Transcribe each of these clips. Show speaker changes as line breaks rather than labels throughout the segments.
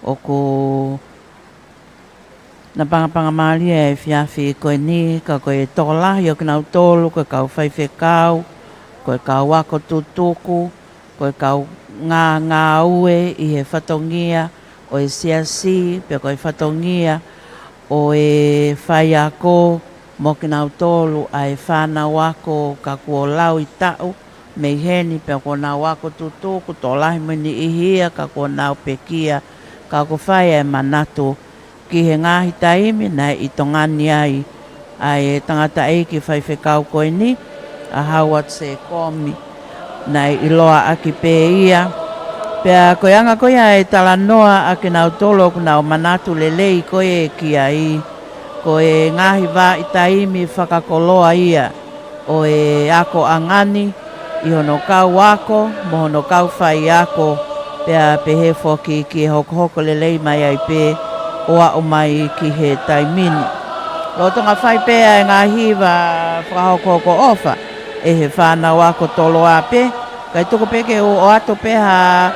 o ko na panga mali e fiafi koe ni ka koe tolahi o kina utolu koe kau whaiwhekau koe kau wako tutuku koe kau ngā ue i he whatongia o e siasi pe koe whatongia o e whai ako mo kina utolu ai whana wako ka kua lau i tau mei heni pe ko nā wako tutuku tolahi mini i hia ka kua nau pekia ka ko whai e manatu ki he ngahi taimi nei i tongani ai e tangata e ki whaiwhekau koe ni a hawat se komi nei i loa aki pe ia pea koe anga koe e tala noa a ki nau tolo ku nau manatu lelei koe e ki ai koe ngahi wā i taimi whakakoloa ia o e ako angani i hono kau ako mo hono kau whai ako pea pehe foki ki hoko hoko lelei mai ai pe oa o mai ki he taimini. Rotonga whai pēa e ngā hiwa whakahoko ofa e he whānau ako tolo a pe. Kai tuku peke o ato peha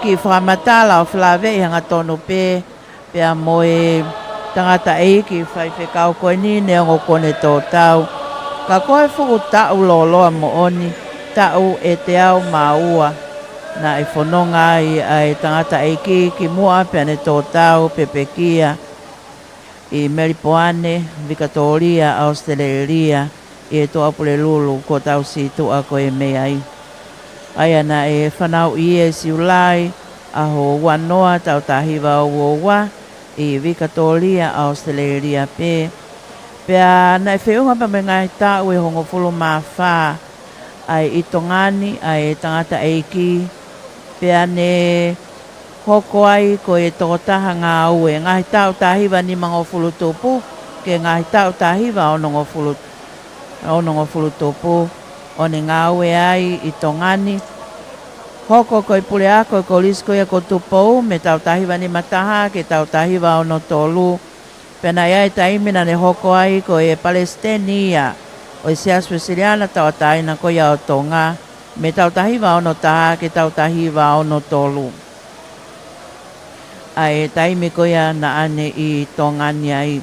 ki whamatala o whlawe i hanga tonu pe. Pea mo e tangata e ki whai whekau koe ni neongo kone tō tau. Ka koe whuku tau loloa mo oni tau e te au maua. Na i whanonga i ai tangata e ki mua peane tō tau pepekia i Meripoane, Vikatoria, Australia i e tō apure lulu ko tau si tua ko e mea i. Ai ana e whanau i e siulai a ho wanoa tau tahiwa o wa i Vikatoria, Australia pe. Pea na i whiunga pa me ngai tau e hongo fulu maa whaa ai i tongani ai tangata e ki pea ne hoko ai ko e tokotaha ngā ue. Ngahi tau tahiwa ni mango fulu tupu, ke ngahi tau tahiwa o nongo fulu tupu. O ne ngā ue ai i tongani. Hoko ko i pule ako ko lisko ia ko tupou, me tau tahiwa ni mataha, ke tau tahiwa o no tolu. Pena ia e taimina ne hoko ai ko e Palestenia, o i sea Swesiliana tau ataina ko ia o tonga. Me tau tahiwa ono taha ke tau tahiwa ono tolu. Ai taimi koia na ane i tongani ai.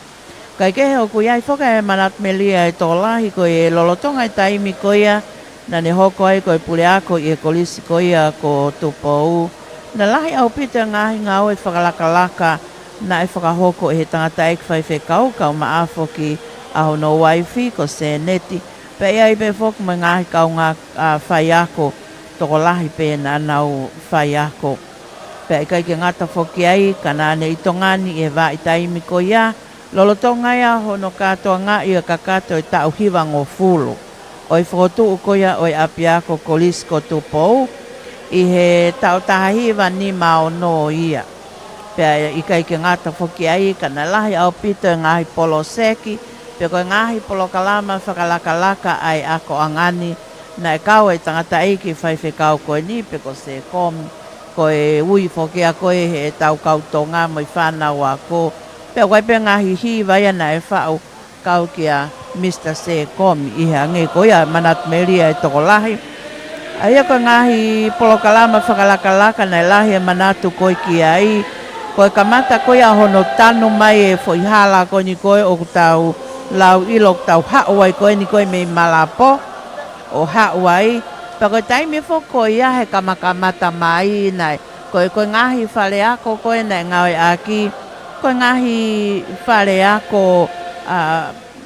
Kai kehe o kuia i whoka e manat melia e tolahi ko e lolotonga i taimi koia na ne hoko ai ko e pule ako i e kolisi koia ko tupou. Na lahi au pita ngahi ngau e whakalakalaka na e whakahoko e he tangata e kwhai whekau kau maafo ki aho no waifi ko se neti. Pe ia i pe foku mai ngahi kau ngā whai ako, toko lahi pe na nau whai ako. Pe i kai ke ngata foki ai, ka nane i tongani e wā i taimi ko ia, lolotonga ia hono katoa ngā ia ka kato i tau hiwa ngō fulu. O i whakotu u ko ia o i api ako kolisko tupou, i he tau tahiwa ni mao no ia. Pe i kai ke ngata foki ai, ka na lahi au pito e ngahi polo seki, pe koe ngahi polo kalama whakalakalaka ai ako angani na e kau e tangata eiki whai whekau koe ni pe ko se komi koe ui whoke a koe he tau kautonga mo i whanau ako pe koe pe ngahi hiwa ia na e whau kau kia Mr. Se komi i hea nge koe a manat meria e toko lahi ai koe ngahi polo kalama whakalakalaka na e lahi e manatu koe kia ai koe kamata koe a hono tanu mai e whoihala koe ni koe o tau lau ilok tau hauai koe ni koe mei malapo o hauai. Pa koe taimi fo koe ia he kamakamata mai nai. Koe ngahi whale ako koe nai ngaoi aki. Koe ngahi whale ako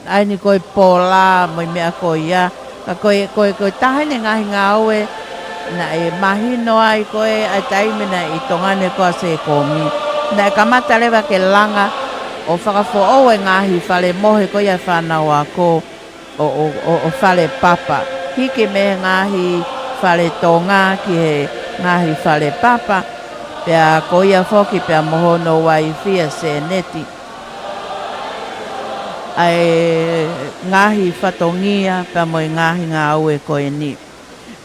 aini koe pola moi mea koe ia. Ka koe tahi ni ngahi ngaue na e mahino ai koe ai taimi na i tongane koa se komi. Na e kamata lewa ke langa o whakafo o e ngahi whale mohe ko ia whanau ako o whale papa. Hike me ngahi whale tonga ki he ngahi whale papa. Pea ko ia whoki pea mohono wai fia se neti. Ai ngahi whatongia pea moi ngahi ngā ue koe ni.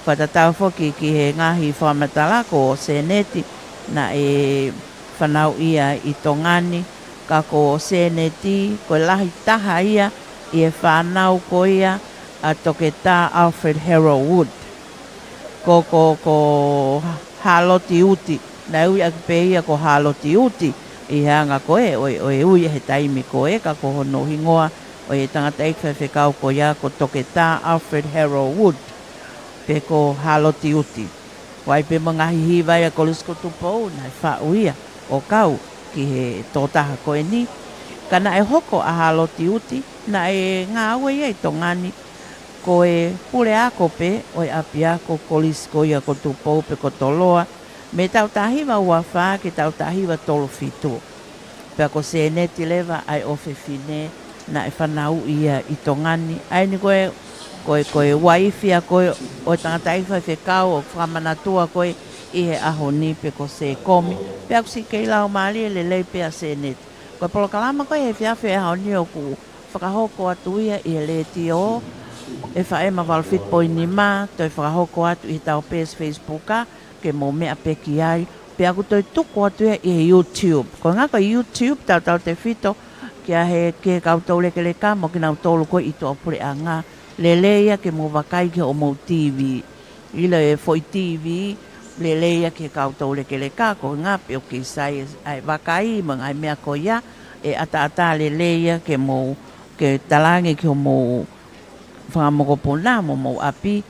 Whatatau whoki ki he ngahi whamatalako o se neti na e whanau ia i tongani. Ka ko seneti, ko lahi taha ia, i e whanau ko ia, a toke tā Alfred Harold Wood. Ko haloti uti, na ui aki pe ia ko haloti uti i hanga koe o e ui he taimi koe ka ko hono hingoa o e tangata whekau ko ia ko toke tā Alfred Harold Wood pe ko haloti uti. Wai pe mga hihiwai a kolisko tupou na wha uia o kau ki he tōtaha koe ni. Kana e hoko a haloti uti na e ngā aue ia i tongani ko e pule ako pe o e api ako kolisko ia ko tupou pe ko toloa me tau tahiwa ua wha ki tau tahiwa tolo fitu. Pea ko se neti lewa ai ofe fine na e whanau ia i tongani. Ai ni koe waifia koe o tangata iwhai whekau o whamanatua koe i he aho ni pe ko se komi. Pea ko si kei lau maali e lelei pea se neti. Koe polokalama koe he whiawhi e hao ni o ku whakahoko atu ia i he leti o e whaema walfitpoi ni ma toi whakahoko atu i tau pēs Facebooka ke mō mea peki ai. Pea ku toi tuku atu ia i he YouTube. Ko ngā koe YouTube tau te whito kia he ke kautau leke ka mo ki nau tolu koe i tō apure a ngā leleia ke mō wakai ke o mō TV. Ilo e foi TV leleia ke kautau leke ka ko ngā peo ke sai ai wakai mo ngai mea ko ia e ata leleia ke mō ke talangi ke o mō whakamokopuna mo api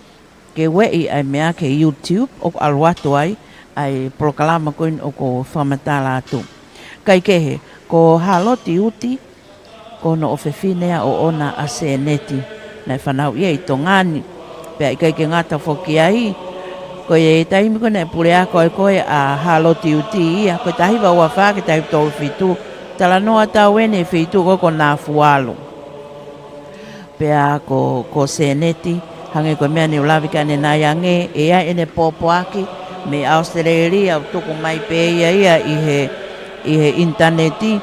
ke wei ai mea ke YouTube o aluatu ai prokalama koin o ko whamatala atu. Kai kehe, ko haloti uti, ko no ofefinea o ona a se neti, na whanau ia i tongani. Pea i kai ke ngata whoki ai, ko e taimi ko na pulea koe a haloti uti ia, ko tahiwa ua wha ke tahiwa tolu fitu, tala noa tau ene fitu ko nā fualo. Pea ko se neti, hange ko mea ni ulavika ne nai ange, e ia ene popo aki, me Australia tuku mai pe ia i he interneti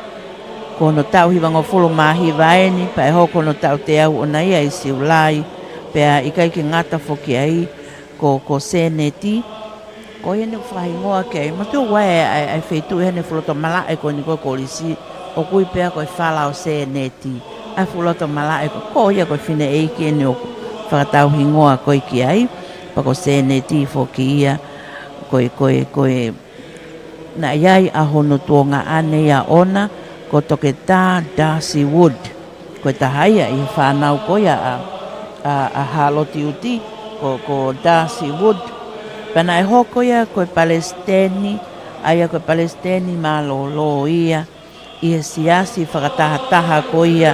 kono tau hiwanga fulu mahi vaeni pa e hoko no tau te au ona ia i siulai pea i kai ki ngata foki ai ko seneti ko hene whahingoa ke ai matu wae ai feitu hene fuloto malae ko ni ko lisi o kui pea ko i whala o seneti ai fuloto malae ko ia ko fine eiki ene o whakatau hingoa ko i ki ai pa ko seneti foki ia koe na iai a hono tuonga ane ia ona ko toke tā Darcy Wood koe tahaia i whanau koe a haloti uti ko Darcy Wood pana e hoko ia koe Palestini aia koe Palestini malolo ia i he siasi whakataha koe ia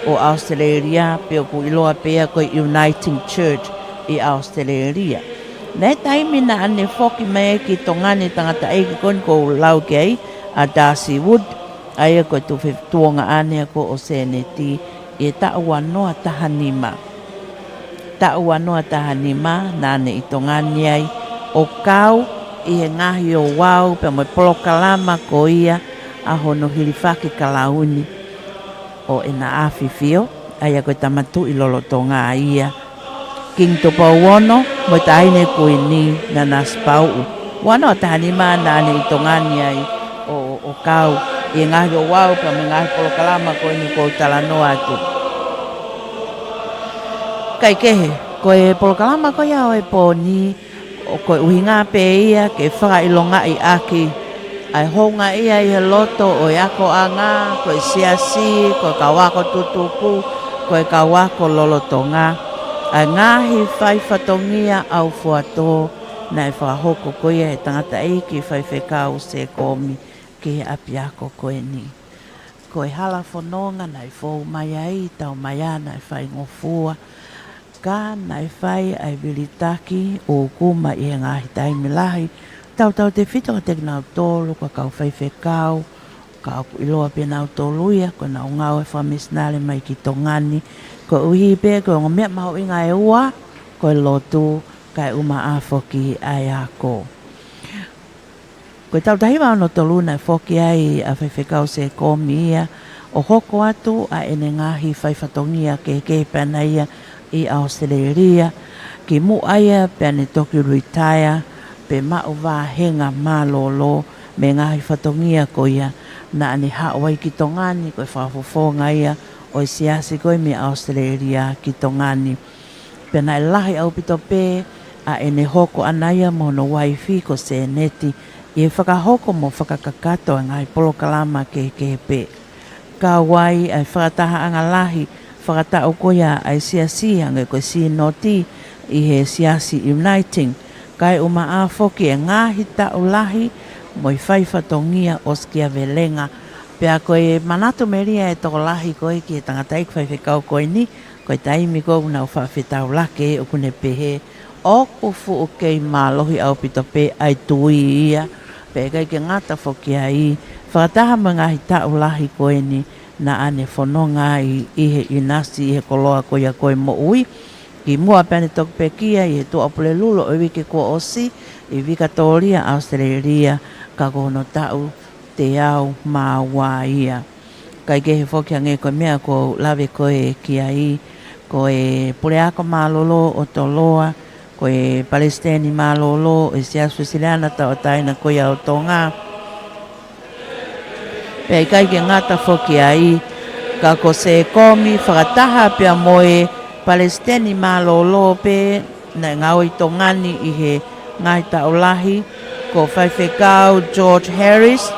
o Australia peo ku iloa pea koe Uniting Church i Australia. Nei taimi na ane foki mai ki tongani tangata eiki koni ko lau ki ai a Darcy Wood aia koe tu tuonga ane ko o seneti e ta'ua noa tahanima. Ta'ua noa tahanima na ane i tongani ai o kau i he ngahi o wau pe mo polokalama ko ia a hono hilifaki kalauni o ena awhiwhio aia koe tamatu i lolo tonga ia. King topa wono mo taine ko ni na naspau wano tani mana ni tongani ai o kau e ngahi o wau pa me ngahi polokalama ko ni ko talano atu kai kehe ko e polokalama ko ia o e poni o ko uhinga pe ia ke whaka ilonga i aki ai honga ia i he loto o ako anga ko e siasi ko kawako tutuku ko e kawako lolotonga a ngahi whai whatongia au fuato na e whahoko koe e tangata e ki whai whekau se komi ki he api ako koe ni. Koe hala whanonga na e whou mai ai tau mai ana e whai ngofua ka na e whai ai bilitaki o kuma i he ngahi taimi lahi tau te whito ka te nau tolu ka kau whai whekau ka iloa pe nau toluia ko nau ngau e whamisnale mai ki tongani ko uhi pe ko ngomea maho inga e ua ko lotu kai uma a foki ai ako ko tau tahiwa no toluna foki ai a whaiwhekau se komia o hoko atu a ene ngahi whaifatongia ke panaia i Australia ki mu aia pe ane toki retire pe mau wahenga malolo me ngahi whatongia ko ia na ane hawai ki tongani ko whafofonga ia o siasi koe mi Australia ki tongani. Pena e lahi au pito pe a ene hoko anaia mono waifi ko se neti I whakahoko mo whakakakato ngai polo kalama ke pe. Ka wai ai whakataha anga lahi, whakatau koia ai siasia ngai koe si noti i he siasi uniting. Kai uma a whoki e ngahi tau lahi, moi whaifatongia o skia velenga. Pea koe manatu meria e toko lahi koe ki e tangatai whaiwhekau koe ni, koe taimi koe unau whawhetau lake o kune pehe. O kufu o kei malohi au pito pe ai tui ia. Pe kai ke ngata whoki ai, whakataha mo ngahi tau lahi koe ni, na ane whanonga i he inasi i he koloa koe a koe mo ui. Ki mua pēne toku pe kia i he tua opule lulo o wike kua osi, i Victoria, Australia, ka kono tau te au mā wā ia. Kai ke he whoki a nge koe mea ko lawe koe ki ai, koe pureako mā lolo o toloa, koe Palestini mā lolo, e sia Siciliana tau taina koe au tonga. Pei kai ke ngata whoki ai, ka ko se komi whakataha pia moe Palestini mā lolo pe, na ngau i tongani i he ngai tau lahi, ko whaiwhekau George Harris,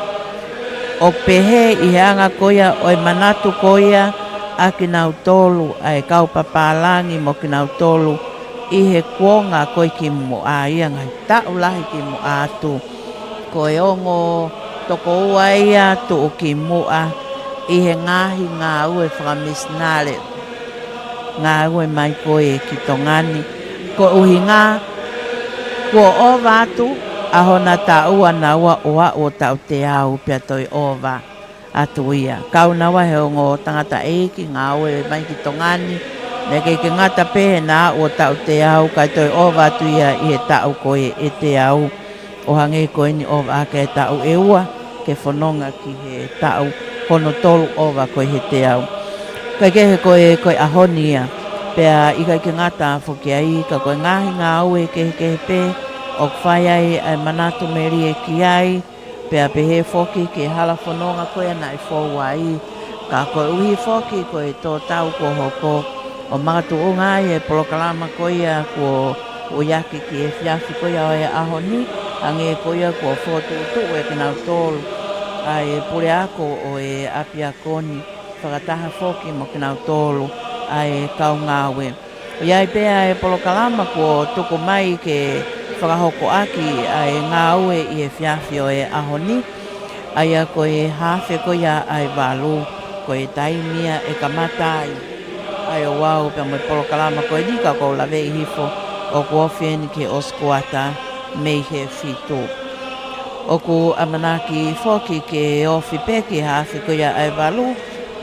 o pehe i he anga koia o e manatu koia a ki nau tolu, a e kau papalangi mo ki nau tolu, i he kuonga koe ki mo a ia ngai tau lahi ki mo a tu. Ko e ongo toko ua ia tu o ki mo a, i he ngahi ngā ue whakamisnare, ngā ue mai koe ki tongani. Ko uhi ngā, ko o vātu, aho na ta ua na ua oa o tau te au pia toi ova atu ia. Kau na wa he ongo tangata eiki ngā ue mai ki tongani, me kei ke ngata pehe na o tau te au, kai toi ova atu ia i he tau koe e te au. O hange koe ni ova ake e tau e ua, ke whanonga ki he tau hono tolu ova koe he te au. Kai ke he koe ahonia, pea i kai ke ngata whoki ai, ka koe ngahi ngā ue ke he pe, o kwhai ai ai manatu meri e ki ai, pea pehe whoki ke hala whanonga koe ana i whou ai. Ka koe uhi whoki koe tō tau ko hoko, o magatu o ngai e polokalama koe a ko o yaki ki e whiawhi koe a e ahoni, ange koe a ko whotu utu e ki nau tōlu, a e pure ako o e apia koni, whakataha whoki mo ki nau tōlu, a e kau ngāwe. O iai pea e polokalama ko tuku mai ke whakahoko aki a e ngā ue i e whiawhi o e ahoni, a ia ko e hawhe ko ia ai walu, ko e taimia e kamatai, ai o wau pia mo e polokalama ko e nika ko lawe i hifo o ko ofeni ke oskuata mei he whitu. O ku amanaki whoki ke ofi peki hawhi ko ia ai walu,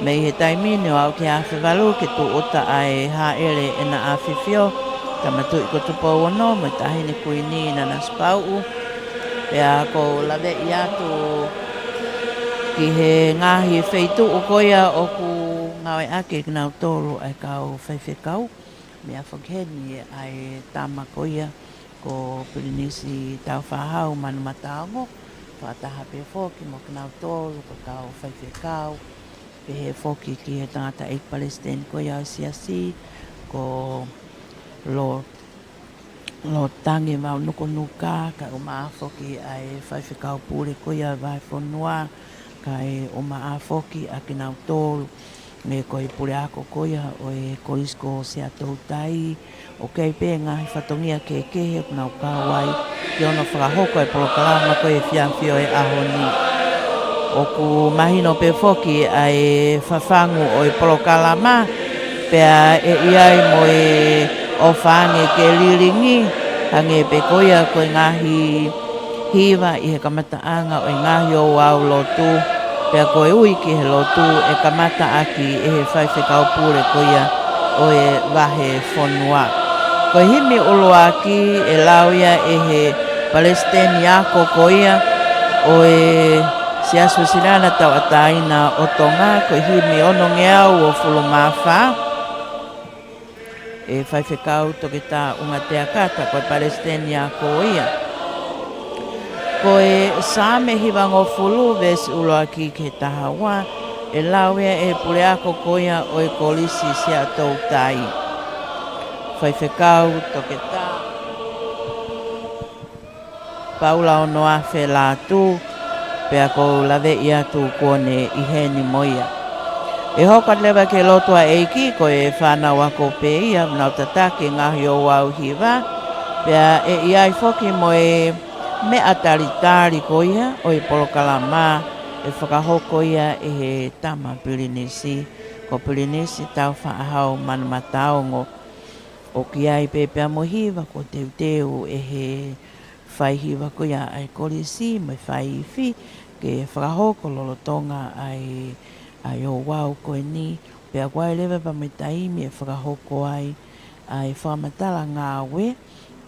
mei he taimine o au ki hawhi walu ke tu uta ai haere e na awhiwhio, tamatu i ko tupau ono, mo i tahine kui ni na naspau, pea ko lawe i atu ki he ngahi wheitu o koia o ku ngawe ake ki nau tōru ai kau whaiwhekau, mea whakheni ai tama koia ko Pirinisi tau whahau manu mataongo, whataha pe whoki mo ki nau tōru ko kau whaiwhekau, pe he whoki ki he tangata e Palestine koia o siasi, ko lo tangi mau nuko nuka, ka o maa whoki ai whaiwhekau pūre koia vai whanua, ka e o maa whoki a ki nau tōru, me koe pure ako koia o e korisko se atou tai, o kei pē ngahi whatongia ke kehe o nau kāwai, ki ono whakahoko e polokalama koe e whiawhi o e ahoni. O ku mahino pe whoki a e whawhangu o e polokalama, pea e iai mo e o whange ke liringi, hange pe koia koe ngahi hiwa i he kamataanga o e ngahi o wau lotu, pea koe ui ki he lotu e kamata aki e he whaiwhekau pūre koia o e wahe whanua. Koe himi ulo aki e lauia e he Palestini ako koia o e siasu sinana tau ataina o tonga, koe himi ono ngeau o fulumawha, e whaiwhekau toke tā unga te akata koe Palestini ako ia. Koe sāme hiwango fulu vesi ulo aki ke tahawa, e lauia e pure ako koia o e kolisi se atou tai. Whaiwhekau toke tā. paula o noa fe la tu pe ko lave ia tu kone I heni moia. E hoka lewa ke loto a eiki ko e whana wako pe ia nau tatake ngahi o wau hiwa pea e ia I foki mo e me ataritari ko ia o I polokalama e whakahoko ia e he tama Pirinisi ko Pirinisi tau whaahau manamataongo o ki ai pepea mo hiwa ko teu e he whai hiwa ko ia ai korisi mai whai iwi ke whakahoko lolotonga ai o wau ko e ni pea kwai lewe pa mai taimi e whakahoko ai whamatala ngā we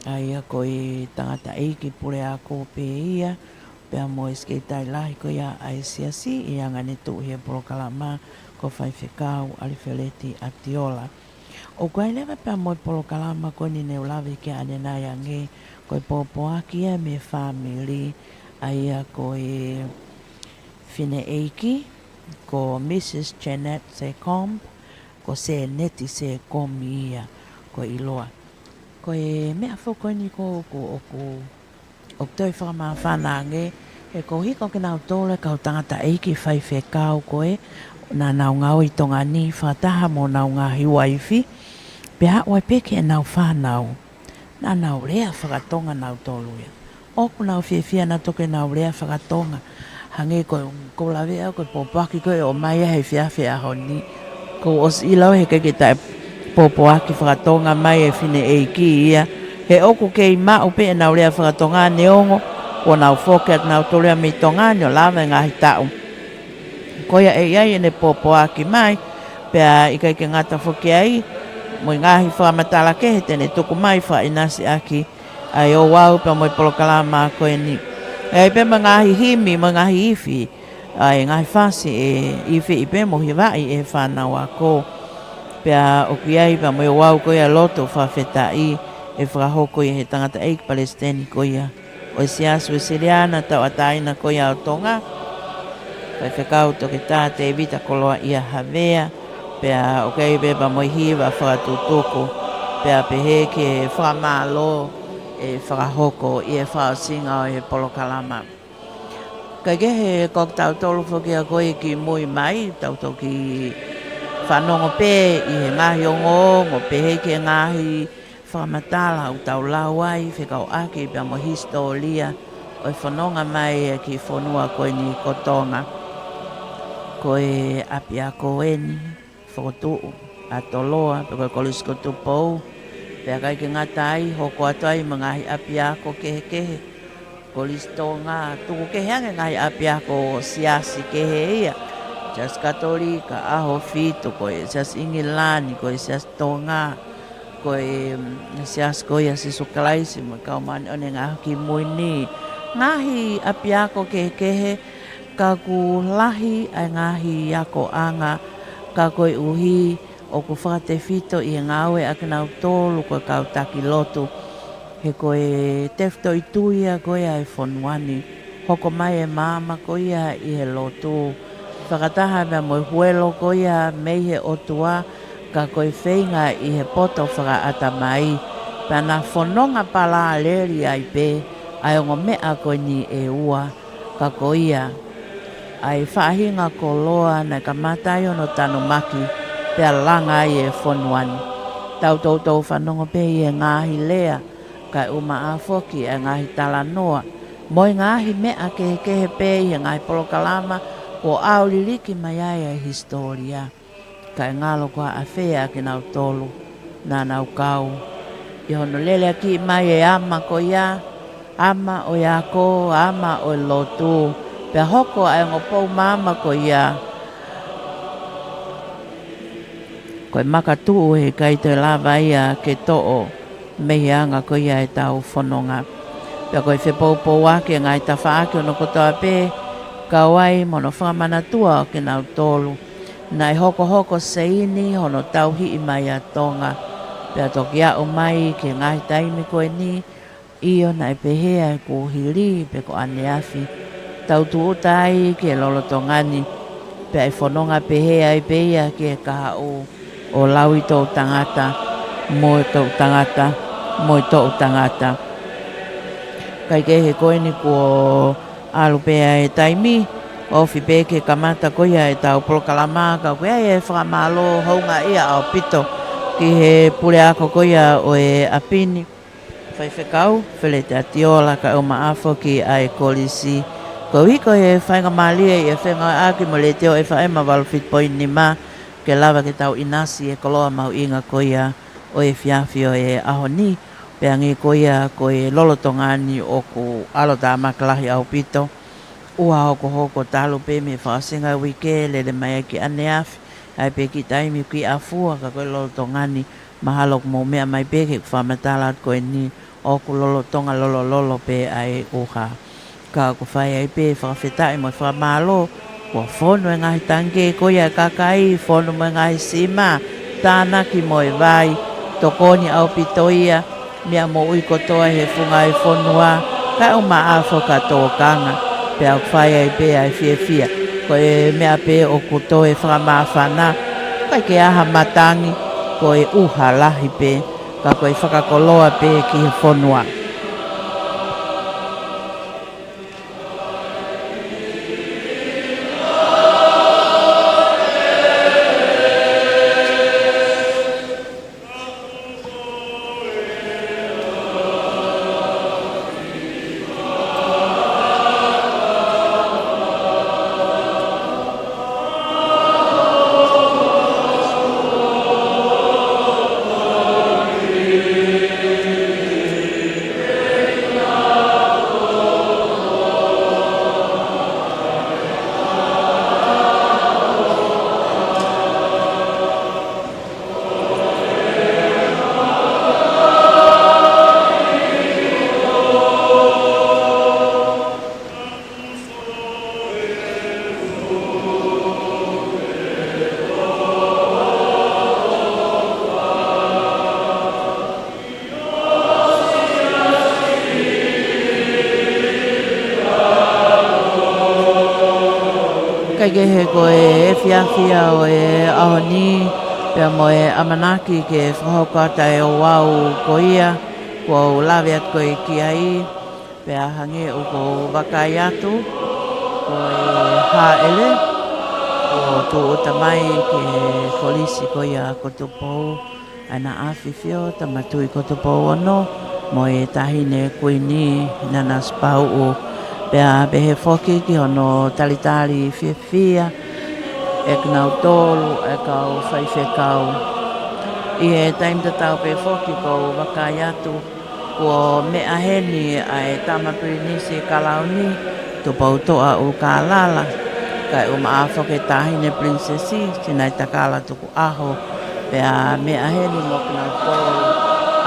ai a ko I tangata eiki pure a ko pe ia pea mo e skeitai lahi ko ia ai siasi I anga ne tu hia polokalama ko whai whekau Alifeleti Atiola. O koe lewa pea mo polokalama ko ni neu lawe ke anenai ange ko popoaki e me family ai a ko e Fine eiki ko Mrs. Janet Secomb ko se neti se komi ia ko iloa. Ko e mea whoko ni ko o toi whakama whanange e ko hiko ki nau tōle kau tangata eiki whai whekau koe na nau ngau I tonga ni whataha mo nau ngā hiwa iwi pe hawa peke e nau whanau na nau rea whakatonga nau tōluia oku nau whiawhia na toke nau rea whakatonga hange ko lawe au ko popaki koe o mai hei whiawhia honi ko os ilau he keke tae popoaki whakatonga mai e Fine eiki ia he oku kei ma upe e nau rea whakatonga neongo ko nau whoket nau tolea mi tonga nio lawe ngahi tau koia e iai ene popoaki mai pea I kai ke ngata whoki ai moi ngahi whakamatala ke he tene tuku mai wha inasi aki ai o wau pea moi polokalama koe ni e pema ngahi himi mo ngahi iwi ai ngahi whasi e iwi I pe mo hiwai e whanau ako pea o ki ai pea mo wau koia loto whawhetai e whakahoko I he tangata eik Palestini koia o siasu e Siriana tau ataina koia o tonga pai whekau toke tāte e vita koloa ia havea pea o kei beba mo hiwa whakatutuku pea pehe ke whakamalo e whakahoko I e whaasinga o he polokalama. Kai ke he kok tau tolu whoki a koe ki mui mai, tau tau ki whanongo pe I he ngahi o ngongo, pehe ke ngahi whakamatala u tau lauai, whekau aki pia mo historia, o e whanonga mai ki whanua koe ni kotonga. Koe api a koeni, whakotuu, a toloa, pe koe kolisko tupou, pia kai ke ngatai, hoko atai mangahi api a ko kehe. Kolisto ngā tuku keheange ngai api ako siasi kehe ia. Jas katolika, aho fitu koe, jas ingilani koe, jas tonga, koe sias koe si sukalaisi mo kaumani one ngā ki muini. Ngahi api ako kehe, kaku lahi ai ngahi ako anga, kakoe uhi, o ku whakate fito I ngawe akinau tolu koe kau taki lotu. He koe tefto I tuia koe ai whanuani. Hoko mai e mama koe I he lotu. Whakataha mea moi huelo koe mei he otua ka koe whainga I he poto whakaata mai. Pēna whanonga pala leri ai pe ai ongo mea koe ni e ua ka koe ai whahinga ko loa na ka matai ono tanu maki pēa langa I e whanuani. Tau whanonga pe I e ngahi lea. Kai uma a foki e ngahi tala noa. Moi ngahi mea kehe pe I ngahi polokalama ko au liriki mai ai e historia. Kai ngalo koa a whea ki nau tolu na nau kau. I hono lele ki mai e ama ko ia, ama o ia ko, ama o lotu. Pea hoko ai ngopou mama ko ia. Koe makatu he kai te lava ia ke to'o. Mehi anga ko ia e tau whanonga. Pea koe whepopou ake ngai ta whaake ono kotoa pe, kawai mono whamanatua o ke nau tolu. Nai hoko seini hono tau hi I mai a tonga. Pea toki a o mai ke ngai taimi koe ni, Io nai pehea e ko hiri pe ko ane afi. Tau tu utai ke lolotongani. Pea I whanonga pehea I peia ke kaha o lawi tō tangata. Moi tō tangata. kai ke he koe ni ko alu pea e taimi o fi pe ke kamata koia e tau polo kalama ka koe e whakamalo haunga ia au pito ki he pule ako koia o e apini whai whekau whele te atiola ka o maafo ki ai kolisi ko hiko e whainga malia i e whenga aki mo le teo e whaema walu fit point ni ma ke lava ke tau inasi e koloa mau inga koia o e fiafio e aho ni pea ngi koia ko e lolo tongani o ku alo ta makalahi au pito ua o ko hoko talo pe me whaasinga wike le le mai ki ane afi ai pe ki taimi ki afua ka koe lolo tongani mahalo mo mea mai pe ke whamatalat koe ni o ku lolo tonga lolo pe ai uha ka ko whai ai pe whawhetai mo whamalo ko whono e ngahi tange koia kakai whono mo e ngahi sima tāna ki mo e vai tokoni au pitoia mea mo ui kotoa he whunga e whonua ka o maafo ka tōkanga pe au whai ai pe ai fia ko e mea pe o koto e whakamawhana kai ke aha matangi ko e uha lahi pe ka koe whakakoloa pe ki he whonua kai ke he ko e fiafia o e ahoni pea mo e amanaki ke whahokata e o wau ko ia ko lawe at ko e ki ai pea hange o ko wakai atu ko e haele o tu o tamai ke kolisi ko ia kotopo ana awhiwhio tamatui kotopo ono mo e tahine kuini nana spau o pea behe whoki ki hono talitali fia e knau tolu e kau whaiwhekau. I e taim te tau pe whoki ko wakai atu ko mea heni ai tamapiri nisi kalauni tu pautoa u ka lala kai maawhoke tahine prinsesi sinai takala tuku aho pea mea heni mo knau tolu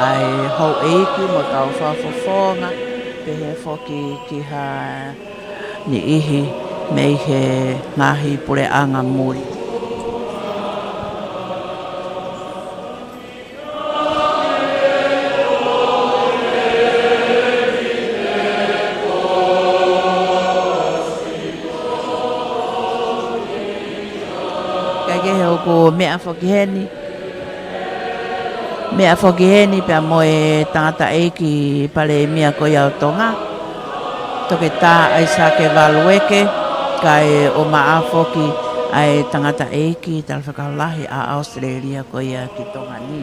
ai hau eiki mo kau whafofonga pehe whoki ki ha ni ihi mei he ngahi pure anga muri. Kai ke heo ko mea whoki heni. Mea whoki heni pia moe tangata eiki pale mia ko iau tonga. Toke tā ai sake walueke kai o maa whoki ai tangata eiki tal whakaulahi a Australia ko ia ki tonga ni.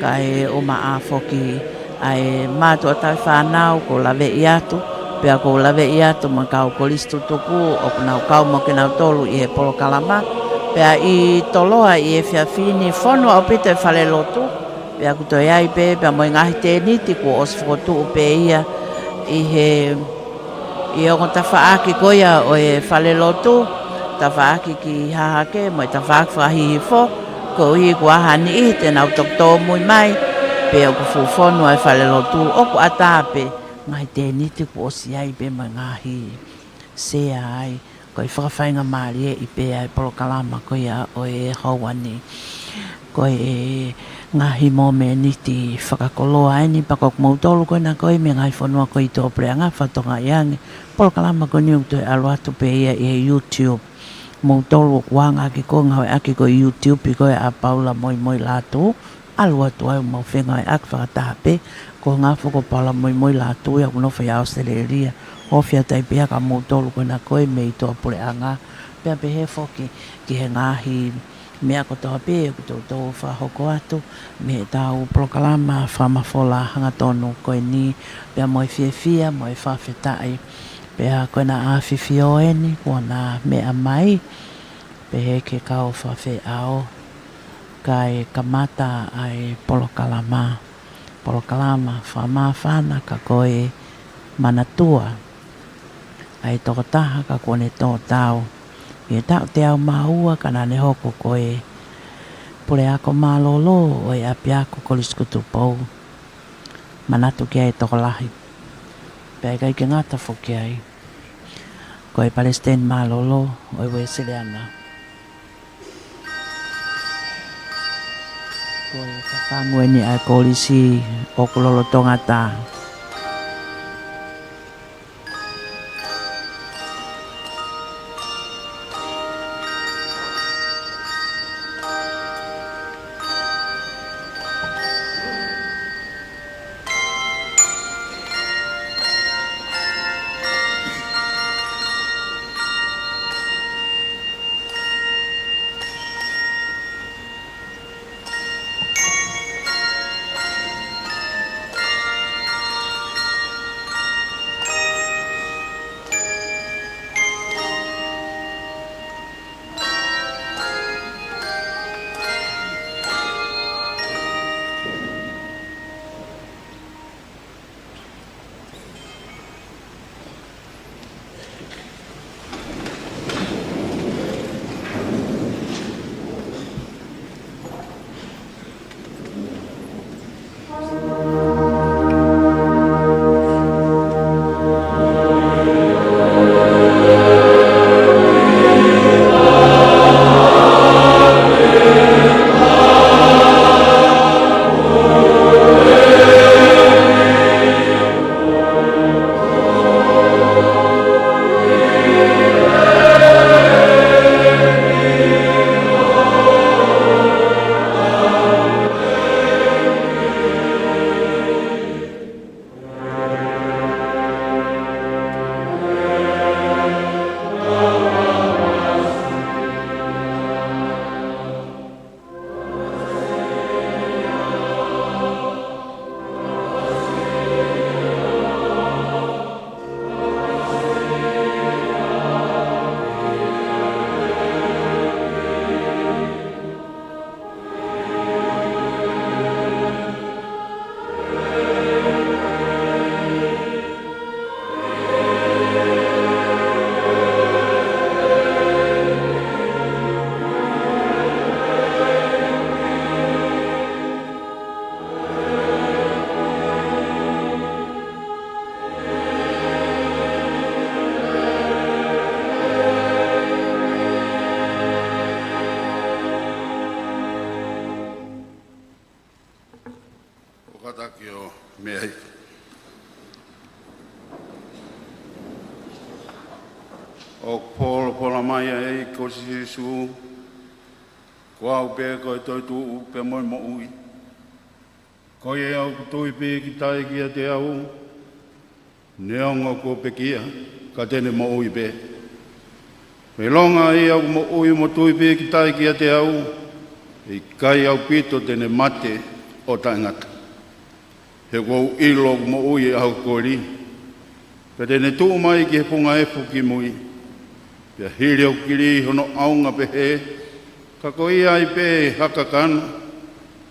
Kai o maa whoki ai mātua tai whanau ko lawe i atu. Pia ko lawe i atu ma kau kolistu tuku o kunau kau mo kinau tolu i he polo kalama. Pia i toloa i e whiawhini whono au pita e whale lotu. Pea kuto iai pe, pea moi ngahi tēniti ko os whotu upe ia i he i ongo tawhaaki koia o e whale lotu, tawhaaki ki hahake, moi tawhaaki whahihi who, ko uhi kua hani i te nau tokto mui mai, pea ku fuwhonu ai whale lotu, oku atape, ngahi tēniti ko os iai pe moi ngahi sea ai, ko i whakawhainga maari e i pe ai polo kalama koia o e hauani, ko e ngahi mo me niti whakakoloa ai ni pakok mautolu koe na koe me ngai whanua koe i tō preanga whatonga iange. Polo kalama koe niu toi alo atu pe ia i he YouTube. Mautolu o kuanga ki koe ngawe aki koe YouTube i koe a Paula moi moi lātu alua tua mo fenga ak fa tape ko nga fo ko pala moi la tu ya no fa ya Australia o fia tai pia ka mo tolu ko na ko me to pole anga pe pe he fo ki he ngahi me ko to pe ko to fa hoko atu me tau proklama fa ma fola hanga tonu ko ni pe mo fia mo fa fetai pe ko na a fifio eni ko na me amai pe he ke ka o fa fe ao kai kamata ai polokalama fa mafana ka koe manatua ai tokotaha ka kone tō tau i tau te au maua kana ne hoko koe pule ako malolo o e api ako koliskutu pou manatu ki ai tokolahi pe ai kai ke ngata foki ai koe Palestine malolo o e wesileana koe kafangueni ai kolisi o kulolo tongata
o pola mai e ko sisu ko au pe ko to tu pe mo ui ko ye au tu pe ki tai ki te au ne ngo ko pe kia ka tene mo ui pe me longa e au mo ui mo tu pe ki tai ki te au e kai au pito tene mate o tangata he ko ilo mo ui au ko ri pe tene tu mai ki punga e fuki mui pia hiri au kiri hono aunga pehe, ka koi ai pe hakakana,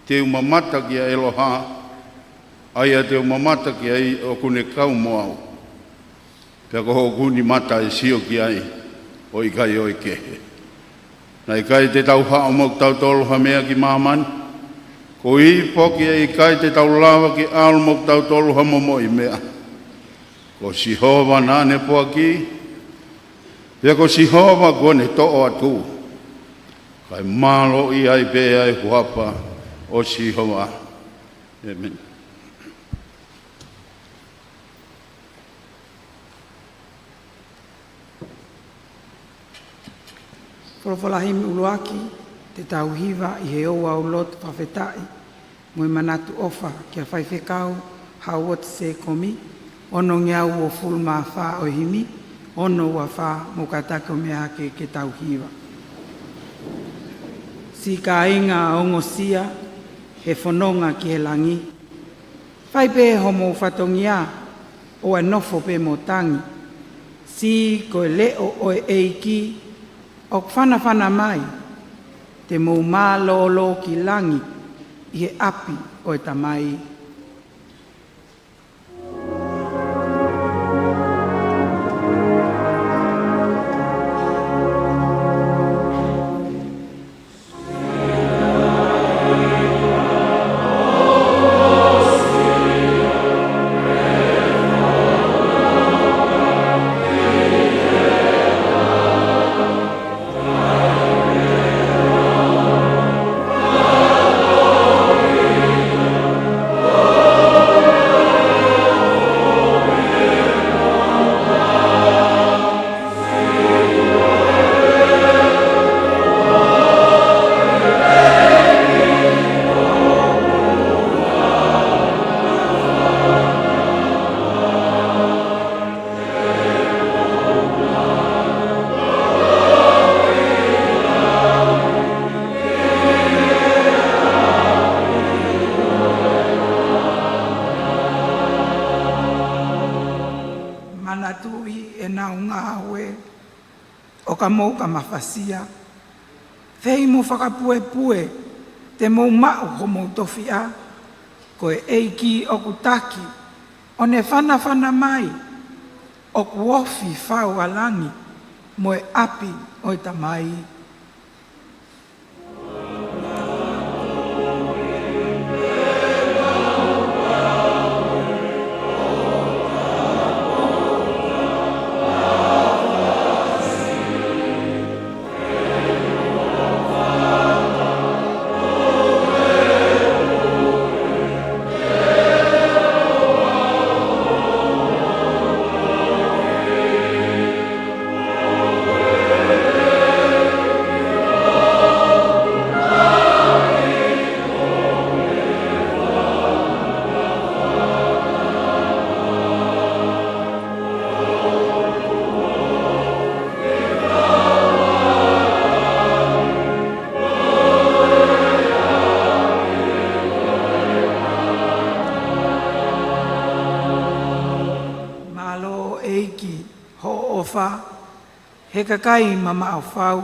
te umamata ki a eloha, aia te umamata ki ai o kune kau mo au. Pia ko ho kuni mata e sio ki ai, o i kai o i kehe. Na i kai te tau haa mok tau tolu hamea ki maamani, ko i poki e i kai te tau lawa ki alu mok tau tolu hamomo i mea. Ko si hova nane poa ki, pia ko si hova kone to'o atu. Kai malo i ai pe ai huapa o si hova. Amen.
Folofolahi uluaki, te tauhiwa i he oa ulot whawhetai, Moe manatu ofa kia whaiwhekau hau o te se komi. Ono ngiau o fulma wha o himi. Ono wa wha mo ka tako mea ke tau hiwa. Si ka inga ongo sia he whanonga ki he langi. Whai pe homo whatongia o e nofo pe mo tangi. Si ko e leo o e eiki o whana mai te mo mā lo ki langi i he api o e tamai. Ka mou ka mawhasia. Whei mo whakapue te mou mao ho mou towhia. Ko e eiki o kutaki. O ne whana mai. O kuofi whau alangi. Mo e api o e tamai. He kakai mama au whau.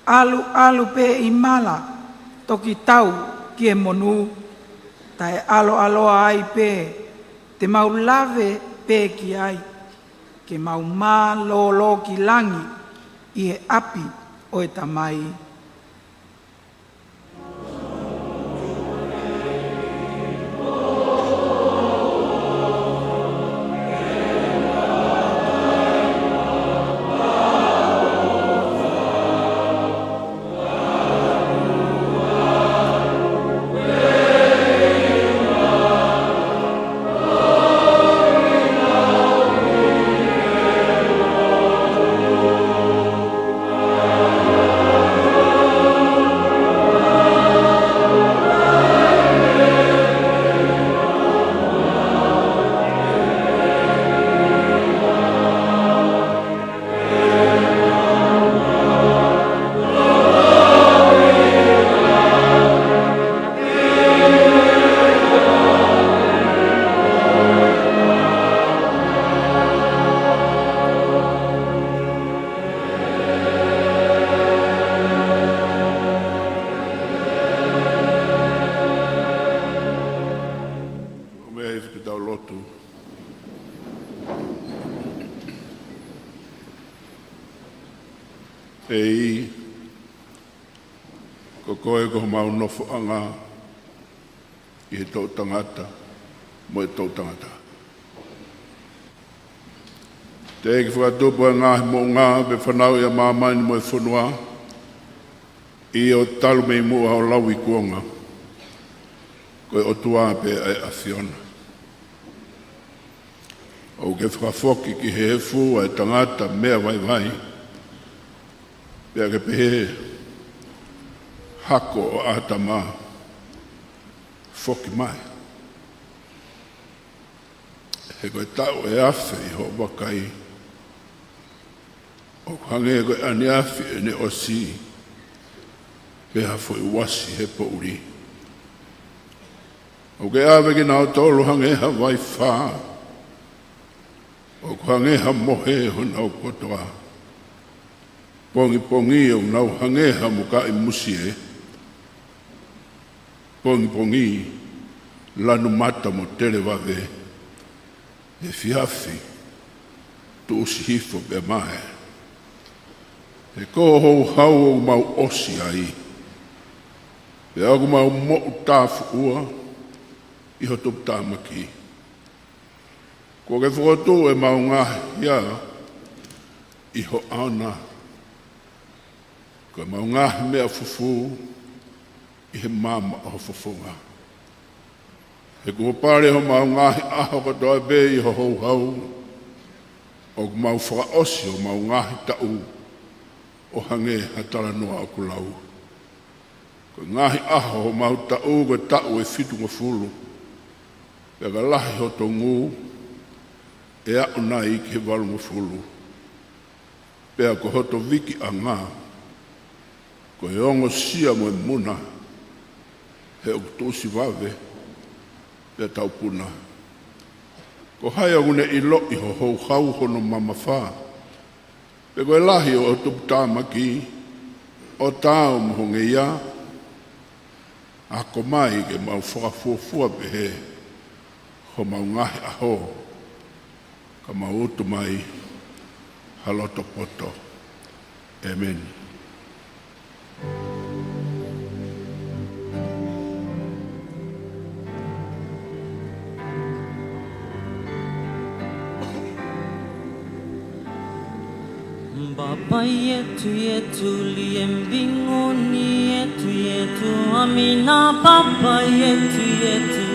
Alu pe I mala, toki tau ki e monu. Tai alo ai pe, te mau lave pe ki ai. Ke mau mā lo ki langi, I he api o e tamai.
Ei, ko koe ko mau nofo anga I he tau tangata, mo e tau tangata. Te eki whakatupu ngā mo ngā be whanau ia māmani mo e whanua I o talu mei mua o lau I kuonga. Koe o tua pe ai awhiona. O ke whakafoki ki he hefu ai tangata mea vai. Pea ke pehe hako o ata mā. foki mai. He koe tau e awhi I ho wakai. O hange koe ane awhi e ne o si. Peha fo I wasi he po uri. O ke awe ki nao tolu hange ha vai wha. O hange ha mohe ho nao kotoa. Pongi pongi o nao hange ha muka I musi e. Pongi pongi lanu mata mo tele wave. E fiafi tu usi hifo be mahe. E ko hou hau o mau osi ai. E agu mau mo utafu ua. Iho tup tāmaki. Ko ke whakatu e mau ngahi ia. Iho ana. Ko mau ngahi mea fufu. Ihe mama o fufunga. E kua pare ho mau ngahi aho katoa be iho hou hau. O mau whakaosi o mau ngahi tau. O hange hatara noa o kulau. Ko ngahi aho o mau tau ko tau e fitu ko fulu. Pega lahi ho tongu. E au nai ke walu mo fulu. Pea ko hoto viki a ngā. Ko e ongo sia mo e muna. He o kutusi wave. Pea tau puna. Ko haia une I lo I ho hou hau hono mama wha. Pe koe lahi o tupu tāmaki. O tāo mohonge ia. Ako mai ke mau whakafuafua pe he. Ho mau ngahi aho. Ka mau utu mai. Haloto poto. Amen.
Baba yetu yetu liye mbinguni yetu yetu amina. Baba yetu yetu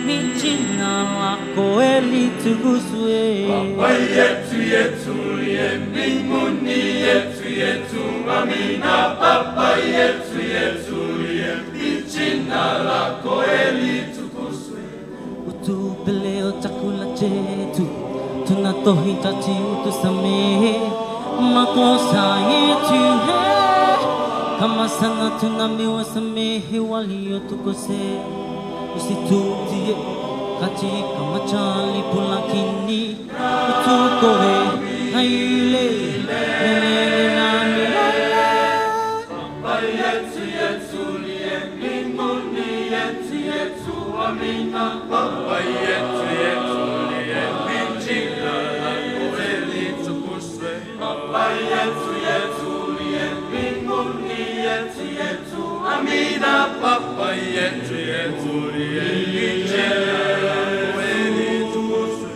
ni jina lako litukuzwe.
Baba yetu yetu liye mbinguni yetu yetu amina. Baba yetu yetu liye ni jina lako litukuzwe.
Utupe leo chakula chetu, tunatohitaji utusamehe makosa yetu kama sana tunamewasamehe waliotukosea, usitutie katika majaribu lakini utuokoe na yule milele na milele.
Baba yetu yetu liye mbinguni yetu yetu amina. Baba yetu yetu liye jina lako litukuzwe. Baba yetu yetu liye mbinguni yetu yetu amina. Baba yetu yetu liye jina lako litukuzwe.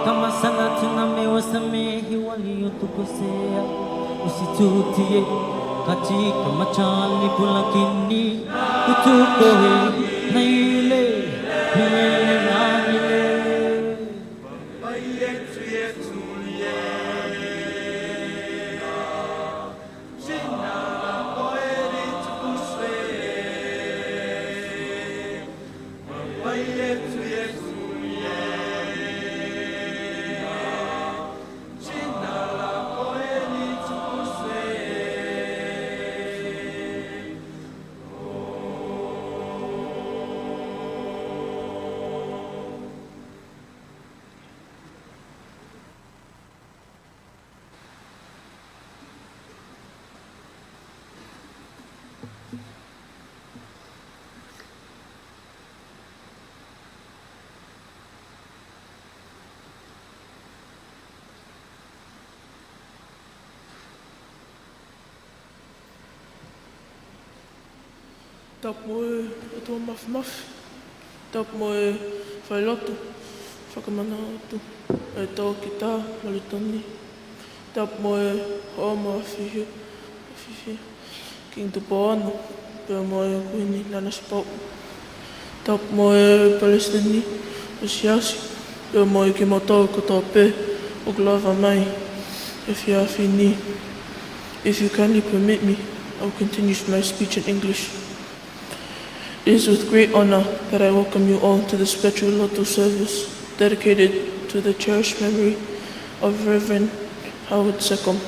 Kama sana tuna mewasamehi waliyotukosea, usitutie katika majaribu, lakini utuokoe na yule milele na milele.
Baba yetu uliye, jina lako litukuzwe. Baba yetu uliye, jina lako litukuzwe.
Tap moe o tō maf, tap moe whailotu, whakamanaatu, e tō ki tā malitoni. Tap moe hōma whiwhi, king tupo anu, pia moe kuini nana spau. Tap moe Palestini, o siasi, pia moe ki motau ko tō pē, o glava mai, e whiawhi ni. If you kindly permit me, I will continue my speech in English. It is with great honor that I welcome you all to the special Loto service dedicated to the cherished memory of Reverend Howard Sekom.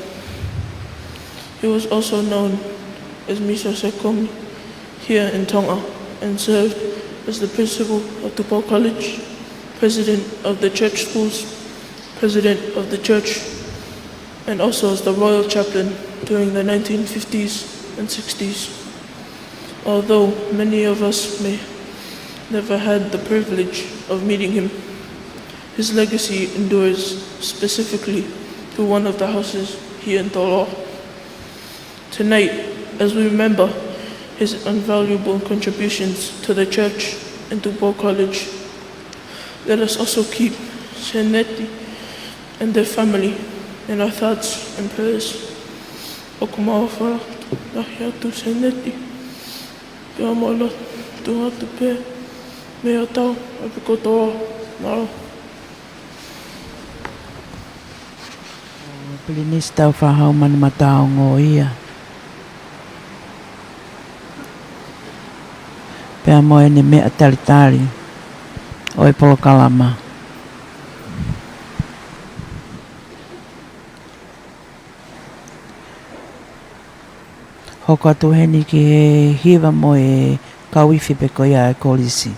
He was also known as Misa Sekom here in Tonga and served as the principal of Tupou College, president of the church schools, president of the church, and also as the royal chaplain during the 1950s and 60s. Although many of us may never had the privilege of meeting him, his legacy endures specifically through one of the houses here in Toloa. Tonight, as we remember his invaluable contributions to the church and to Tupou College, let us also keep Seneti and their family in our thoughts and prayers. O kumawha, nahi atu Seneti. Pia mola, tunga tupe, mea tau, apiko toa, maro.
Plinis tau whahau mani matao ngō ia. Pea moe ni mea talitari, oi polo kalama. Hoko atu heni ki he hiwa mo e kauifi pe koia e kolisi.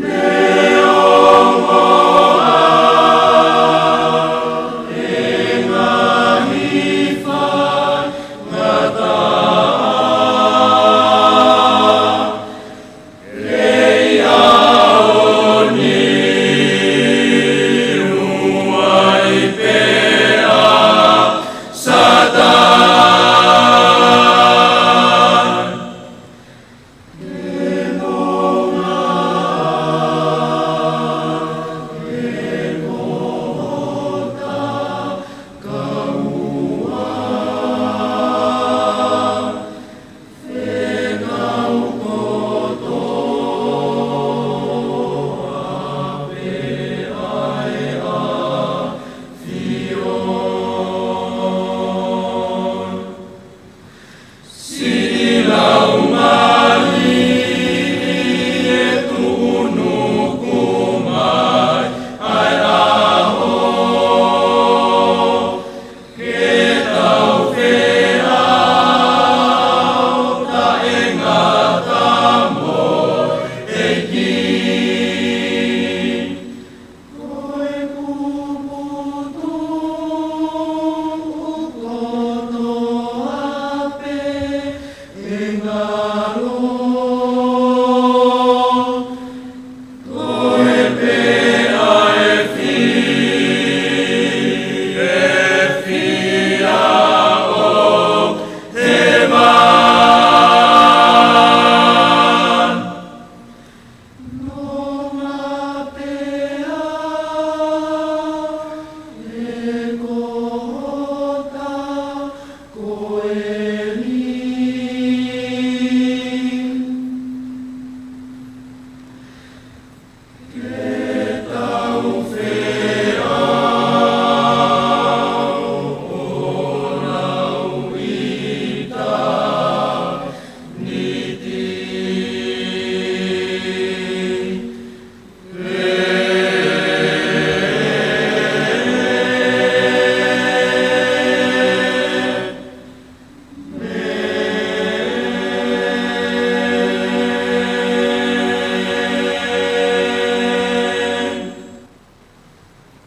Neo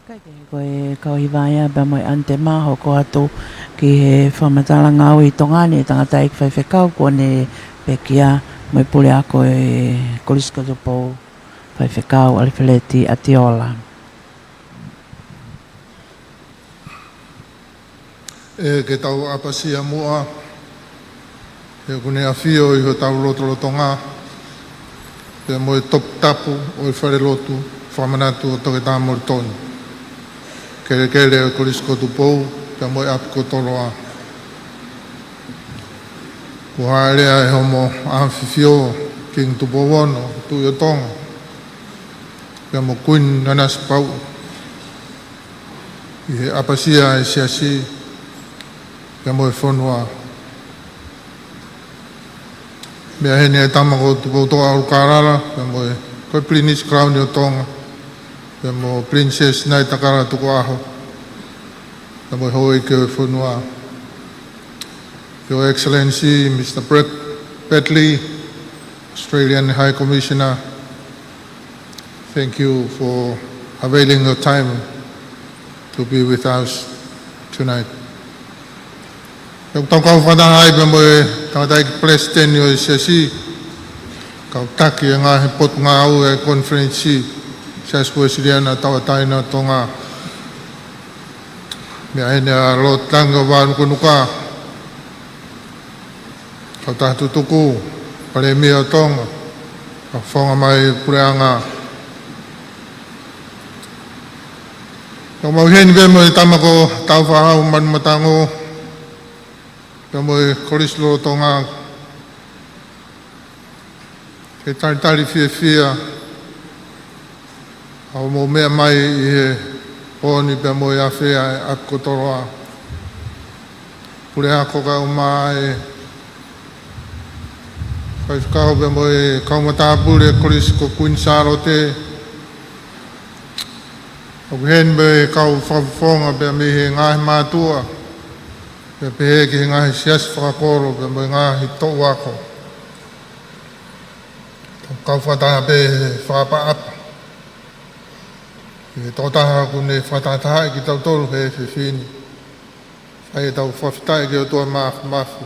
Koe kauhiwaya ba moi ante maho ko atu ki he whamatala ngau I tongani tangata ik whaiwhekau ko ne pekia moi pule ako e kolisko tupo whaiwhekau alifileti atiola.
E ke tau apasia mua, e kune a whio I ho tau lotolotonga, e mo e top tapu o I whare lotu, whamanatu o toke tā mori tonu. Kere kere o korisko tu pou, pe mo e apiko toloa. Ko haerea e homo amphifio, king tu powono, tu i o tonga. Pe mo kuin nanas pau. I he apasia e siasi, pe mo e whonua. Mea hene e tamako tu pou toa aru karara, pe mo e koe plinis crown I o tonga. Pe mo Princess Nai Takara tuku aho. Pe mo hoi ke o whunua. Your Excellency, Mr. Brett Petley, Australian High Commissioner, thank you for availing your time to be with us tonight. Yung tau kau whanahai pe mo e tangatai ki President o siasi, kau taki e ngā he potu ngā au e conference Sias koe siriana tawa taina tonga. Mea hene a lotanga wānu kunuka. Kau tahtu tuku, pare mea tonga. Ka whonga mai pureanga. Kau mau heni pe mo I tamako tau whahau manu matango. Pe mo e korislo tonga. Ke tari fia fia. Au mo mea mai I he pōni pe mo I a whea e apiko toroa. Pure ako ka o mai whaifukau pe mo e kaumatapure korisko kuinsaro te. Au hen pe kau whawhonga pe me he ngahi mātua. Pe pehe ki he ngahi sias whakakoro pe mo I ngahi tōu ako. Kau whataha pe whapa apa. E tōtaha kune whatataha ki tau tolu he whiwhini. Whai e tau whawhitai ki o toa mafu.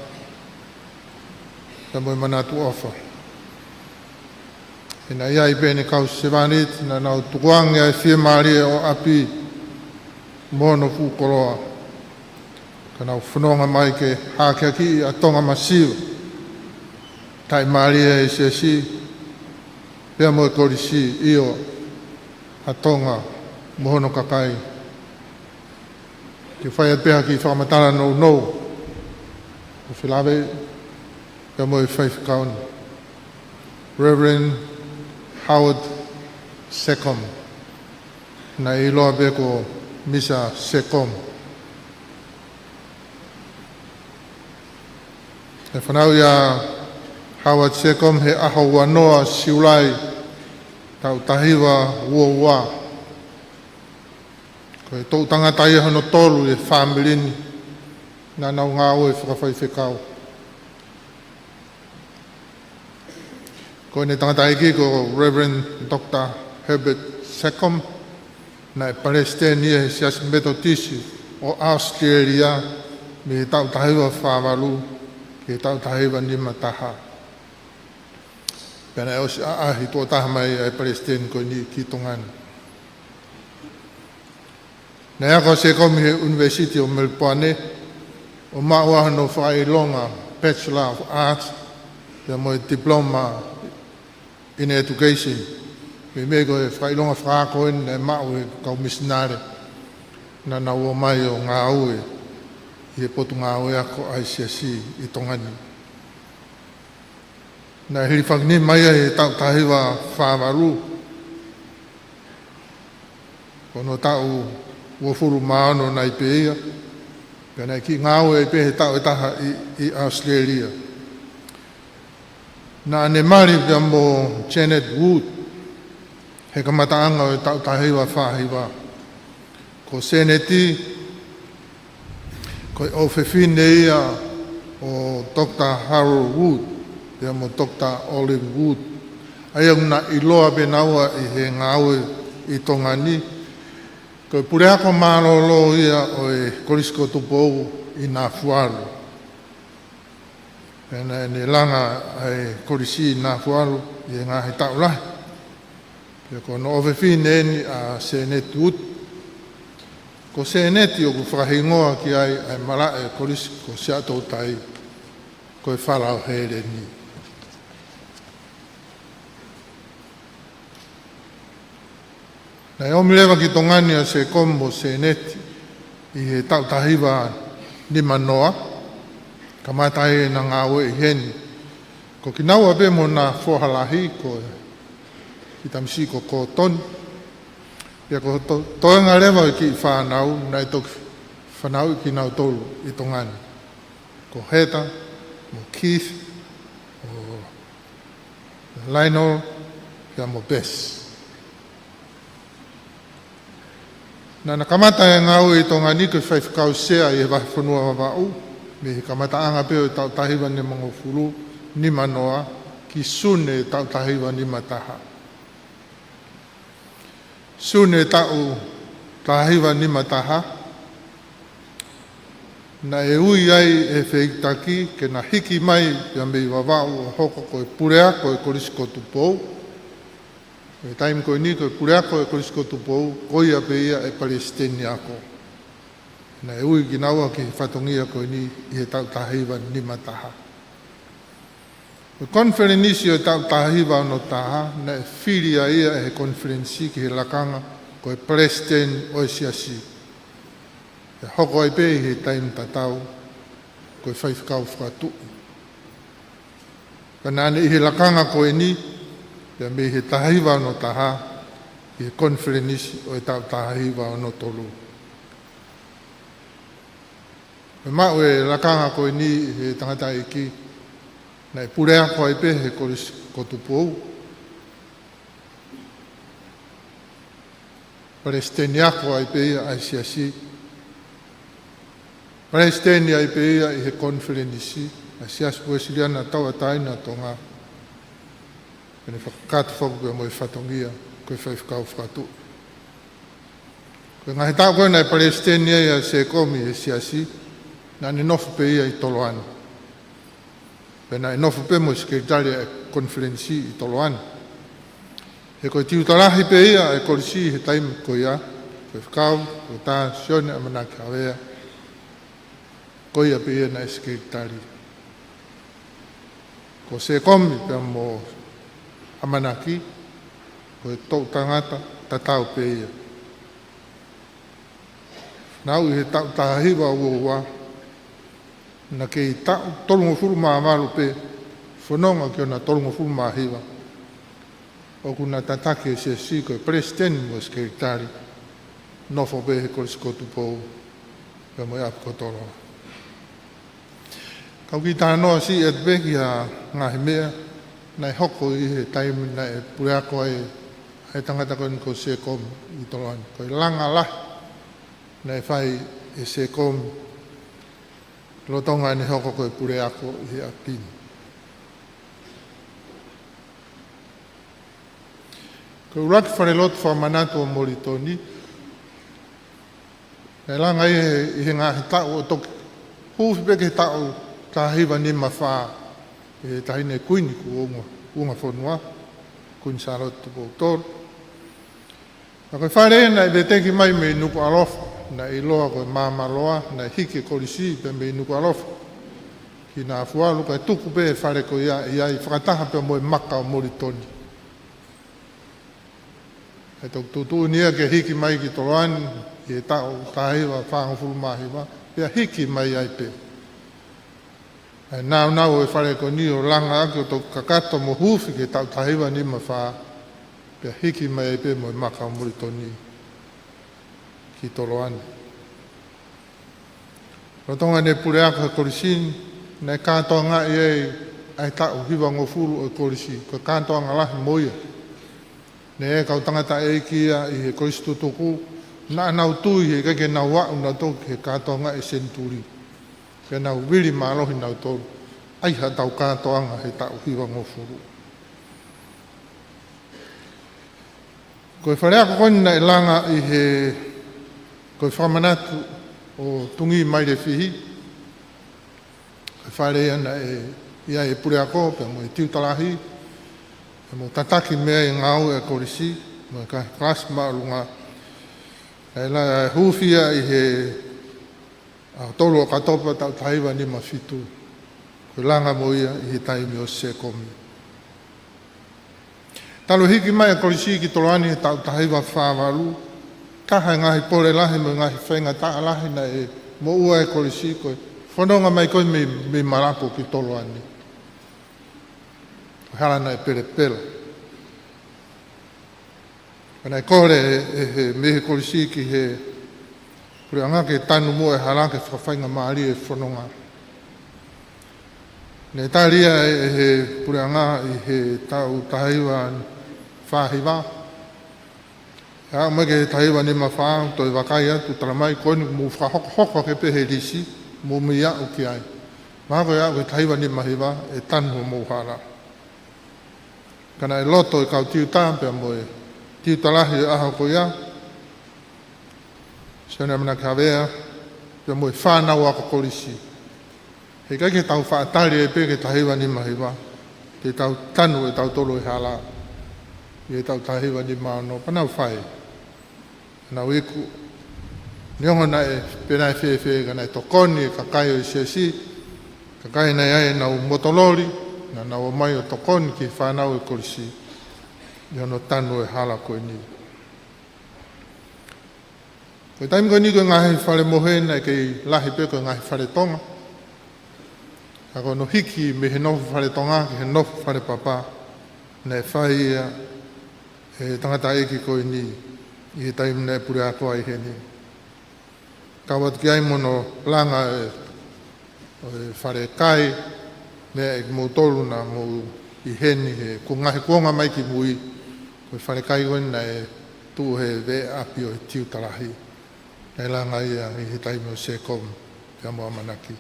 Ka moi manatu ofa. E na iai pēne kau sewanit na nau tukuangi ai whia maria o api mono fukoroa. Ka nau whanonga mai ke hākeaki a tonga masiwa. Tai maria e siasi. Pea moi korisi io a tonga mohono kakai. Ki whai apeha ki whamatara no no. O whilawe, ka mo I whaifikauni. Reverend Howard Secom. Na I loa beko Misa Secom. E whanau ia Howard Secom he aho wanoa siulai tau tahiwa ua. Ko e tau tangatai hono tolu e whamelini na nau ngā o e whakawhaiwhekau. Ko ne tangatai ki ko Reverend Dr. Herbert Secom na e Palestine e sias metotisi o Australia me tau tahiwa whāwalu ke tau tahiwa nima taha. Pena e osi aahi tō taha mai e Palestine ko ni ki tongani. Nei ako se komi he University of Melbourne, o maua no whailonga Bachelor of Arts, pe mo diploma in education. Me me ko e whailonga whaakoin e mau e kau misinare, na na ua mai o ngā ue, I he potu ngā ue ako ICSC I tongani. Na hiri whakni mai e tau tahiwa whāwaru. Kono tau ua furu maano na I peia. Pena ki ngāo e pehe tau e taha I Australia. Na ane mari pia mo Janet Wood. He kamataanga o tau tahiwa whahiwa. Ko seneti. Ko ofewhine ia o Dr. Harold Wood. Pea mo Dr. Olive Wood. Ai na I loa be naua I he ngāwe I tongani. Ko purea ko malolo ia o e korisko tupou i nā fualu. Pena ne langa ai korisi i nā fualu i ngā he tau lahi. Pea ko no owe whine ni a seneti ut. Ko seneti o ku whakahingoa ki ai mara e korisi ko siatou tai ko e whalau here ni. Nai omi lewa ki tongani a se kombo se neti i he tau tahiwa ni manoa, ka mātai na ngā ue i heni. Ko ki naua be mo nā whohalahi ko ki tamisi ko toni. Ia ko toenga lewa i ki whanau, nai toki whanau i ki nau tolu i tongani. Ko Heather, mo Keith, mo Lionel, ia mo Bess. Nana kamata e ngau i tonga ni koe whaifukau sea i he whaifunua wawau, me he kamata anga peo i tau tahiwa ni mongo furu, ni manoa, ki sune i tau tahiwa ni mataha. Sune i tau tahiwa ni mataha, na e ui ai e whaitaki, ke na hiki mai ia mei wawau o hoko koe purea koe korisko tupou, e taim koe ni koe purea koe korisko tupou, koe a pe ia e Palestini ako. Na e ui ki naua ki whatongia koe ni i he tau tahiwa ni mataha. Koe konferenisi o tau tahiwa no taha, na e whiria ia e he konferensi ki he lakanga koe Palestini o e siasi. E hoko ai pe i he taim tatau koe whaifkau whakatu. Ka nane i he lakanga koe ni, ia me he tahiwa no taha, i he konferenisi o e tau tahiwa no tolu. Me mau e lakanga koe ni he tangata iki, na e purea koe pe he korisko tupou. Palestini ako ai pe ia ai siasi. Palestini ai pe ia i he konferenisi, ai siasi po e siliana tau ataina tonga. Pene whakakatu whaku pia mo i whatongia, koe whaifukau whakatu. Koe ngahi tau koe nei Palestini ia se komi e siasi, na ne nofu pe ia i Toloani. Pena e nofu pe mo i sekretari e konferensi i Toloani. He koe tiutarahi pe ia e korisi he taimi koe ia, koe whakau, koe tā sione a manaki hawea, koe ia pe ia na e sekretari. Ko se komi pia mo amanaki, koe tau tangata, tatau pe ia. Nau i he tau tahiwa uoua, na ke i tau tolungo furu maa maru pe, whanonga ki ona tolungo furu maa hiwa. O kuna tatake se si koe Palestini mo sekretari, nofo pe he korisko tupou, pe mo iap kotoro. Kau ki tā noa si et beki a ngahi mea, nai hoko i he taimi na e pureako ai he tangata koe ko se komi i Toloani. Koe langa lahi na e whai e se komi. Lotonga ni hoko koe pureako i he apini. Koe uraki whare lotu whamanatu o Moritoni. Na langa i he ngahi tau o toki. Huwhi peke tau tahiwa ni mawhaa. E tahine kuini ku unga whanua, kuini Sarotu Poutoru. Na koe whare na i teki mai me nuku alofa, na i loa koe mamaloa, na i hike korisi pe me nuku alofa. Ki nā fualu kai tuku pe whare ko ia i whakataha pe moe maka o Moritoni. E tok tutu nia ke hiki mai ki Toloani, i e tau tahiwa whangafuru mahiwa, pia hiki mai ai pe. Nau e whare ko ni o langa ake o tō kakato mo huwhi ke tau tahiwa ni mawha, pia hiki mai pe mo i maka o Moritoni ki Toloani. Rotonga ne pure ako he korisini, nei kātoa ngā i ai tau hiwa ngofuru o korisi, ko kātoa ngā lahi moia. Ne e kau tangata e kia i he koristu tuku, nā nau tui he kake nau wau nau toki he kātoa ngā e senturi. Pea nau wiri mālohi nau tolu, ai ha tau kātoanga he tau hiwa ngofuru. Ko e whare ako koni na e langa i he Koe whamanatu o tungi mai le whihi. Koe whare ana ia e pure ako, pe mo e tiutalahi, pe mo tataki mea i ngau e korisi, mo e kai klas maalunga. E la hufia i he tolu o katopa tau taiwa ni mawhitu. Koe langa mo ia i he taimi o se komi. Talo hiki mai a korisi ki toloani e tau taiwa whāwaru. Kaha ngahi pore lahi mo ngahi whainga taa lahi na e mo ua e korisi koe. Whanonga mai koe me marapo ki toloani. Harana e pere pera. Kana e kore e mehe korisi ki he pure anga ke tanu mo e harake whawhainga maari e whanonga. Ne taria e he pure anga i he tau tahaiwa whahiwa. Ea mai ke tahaiwa ni mawhaa toi wakai atu taramai koe ni mu whahoko ke pehe risi mu mi au ki ai. Mako ea ke tahaiwa ni mahiwa e tanu mo hara. Kana e loto e kau tiu tāmpea mo e tiu talahi e aha ko ia. Sione amana ka vea, pe mo e whanau ako korisi. He kai ke tau whaatari e pe ke tahiwa ni mahiwa. Ke tau tanu e tau tolo e hala. E tau tahiwa ni maano, panau whai. Nau iku. Niongo na e penai whewhe ka na e tokoni e kakai o i siasi. Kakai na e nau motolori. Na nau mai o tokoni ki whanau e korisi. Iono tanu e hala koe ni. Koe taimi koe ni koe ngahi whare mohena e kei lahi pe koe ngahi whare tonga. Ako no hiki me he nofu whare tonga ki he nofu whare papa. Na e whai ia e tangata eki koe ni i he taimi na e pure akoa i he ni. Kawat ki ai mono langa e whare kai mea e mo tolu na mo i heni he ko ngahi kuonga mai ki mui koe whare kai koe na e tu he ve api o e tiu tarahi. Nei langa ia i he taimi o se kom te amo amanaki.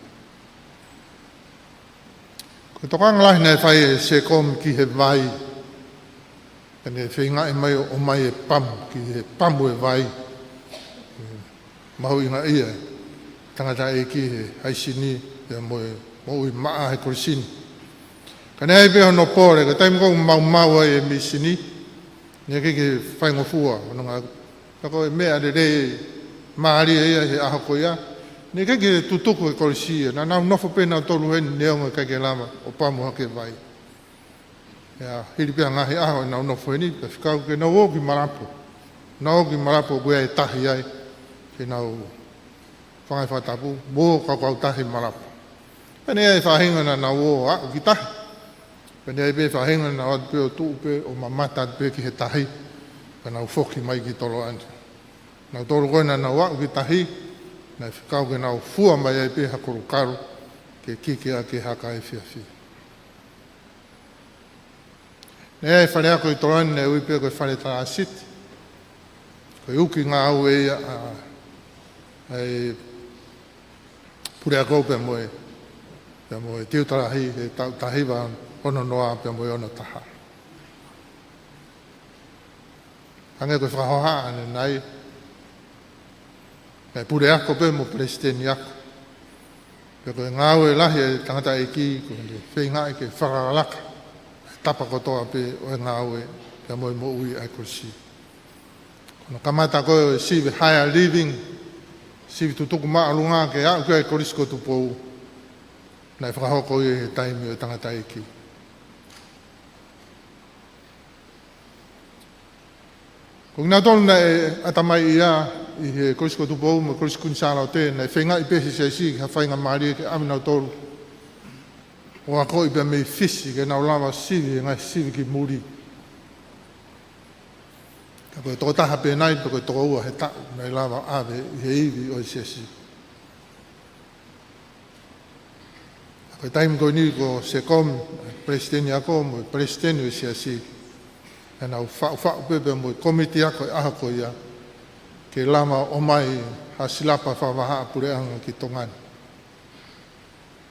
Ko tokanga lahi nei whai e se kom ki he vai. Kane whinga e mai o mai e pam, ki he pamu e vai. Mahu inga ia, tangata e ki he haisini, e mo i maa he korisini. Kane ai pēho no pōre, ka taimi kou mau e mi sini, nia ke whaingo fua, kako e mea re re maari e ia he aho ko ia, nia ke tutuku e korisi e, na nau nofo pēna tolu heni neonga ke lama, o pamu hake vai. Ia, hiri pēha ngahi aho e nau nofo heni, pe whikau ke nau o ki marapo. Nau o ki marapo koe e tahi ai, ke nau whangai whatapu, mō kau tahi marapo. Pene e whahinga na nau o a ki tahi. Pene e whahinga na o pe o tuu pe o mamata pe ki he tahi. Pene nau whoki mai ki tolo ante. Nau tolo koe na nau a ki tahi, na whikau ke nau fua mai e pe hakoru karu, ke kike a ke haka e whiawhi. Nea e whare ako i tolani ne ui pe koe whare tala siti. Koe uki ngā au e ia e pure ako pe moe. Pe moe tiu tarahi e tahiwa ono noa pe moe ono taha. Ange koe whahoha ane nai. E pure ako pe mo presideni ako. Pe koe ngā au e lahi e tangata e ki koe whinga e ke whakaralaka. Tapa kotoa pe o ngā ue, pe moe mo ui ai korisi. Kono kamata koe siwe higher living, siwe tutuku maa lunga ke au kia ai korisi ko tupou, na e whakahoko i he taimi o tangata eki. Ko ngā tonu na e atamai ia i he korisi ko tupou, mo korisi kunisara o te, na e whenga i pesi se si, ka whainga maari ke aminau tolu. O a koi pe mei fisi ke nau lawa sivi, ngai sivi ki muri. Ka koe toko taha pe nai, pe koe toko ua he tau, nei lawa ave i he iwi o i sesi. Ka koe taimi koe ni ko se kom, presideni ako, mo presideni o i sesi. E nau whau pepe mo i komiti ako i aha koe ia, ke lama o mai hasilapa whawaha apureanga ki tongani.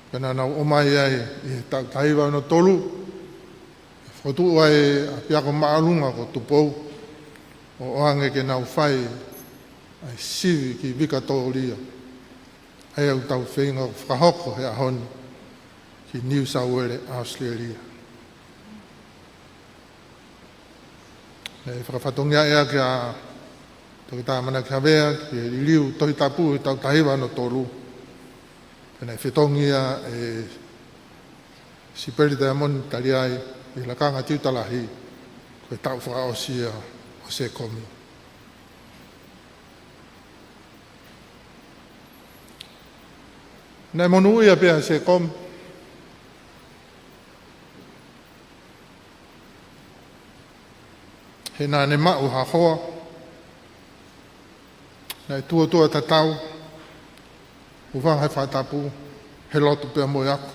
Pena nau o mai ai i tahiwa no tolu. Whotu ai a piako maalunga ko tupou. O oange ke nau whai ai sivi ki vika tōria. Ai au tau whenga o whahoko he ahoni ki New South Wales, Australia. Nei whakawhatongia ea ki a toki tāmana ki hawea ki liu tohi tapu i tau tahiwa no tōru. Nei whetongia e siperi te amoni tali ai i lakanga tiutalahi koe tau whakaosia o se komi. Nei monu ia pia se komi. He nā ne mau ha hoa. Nei tua tatau. Uwanga he whaitapu. He lotu pia moi aku.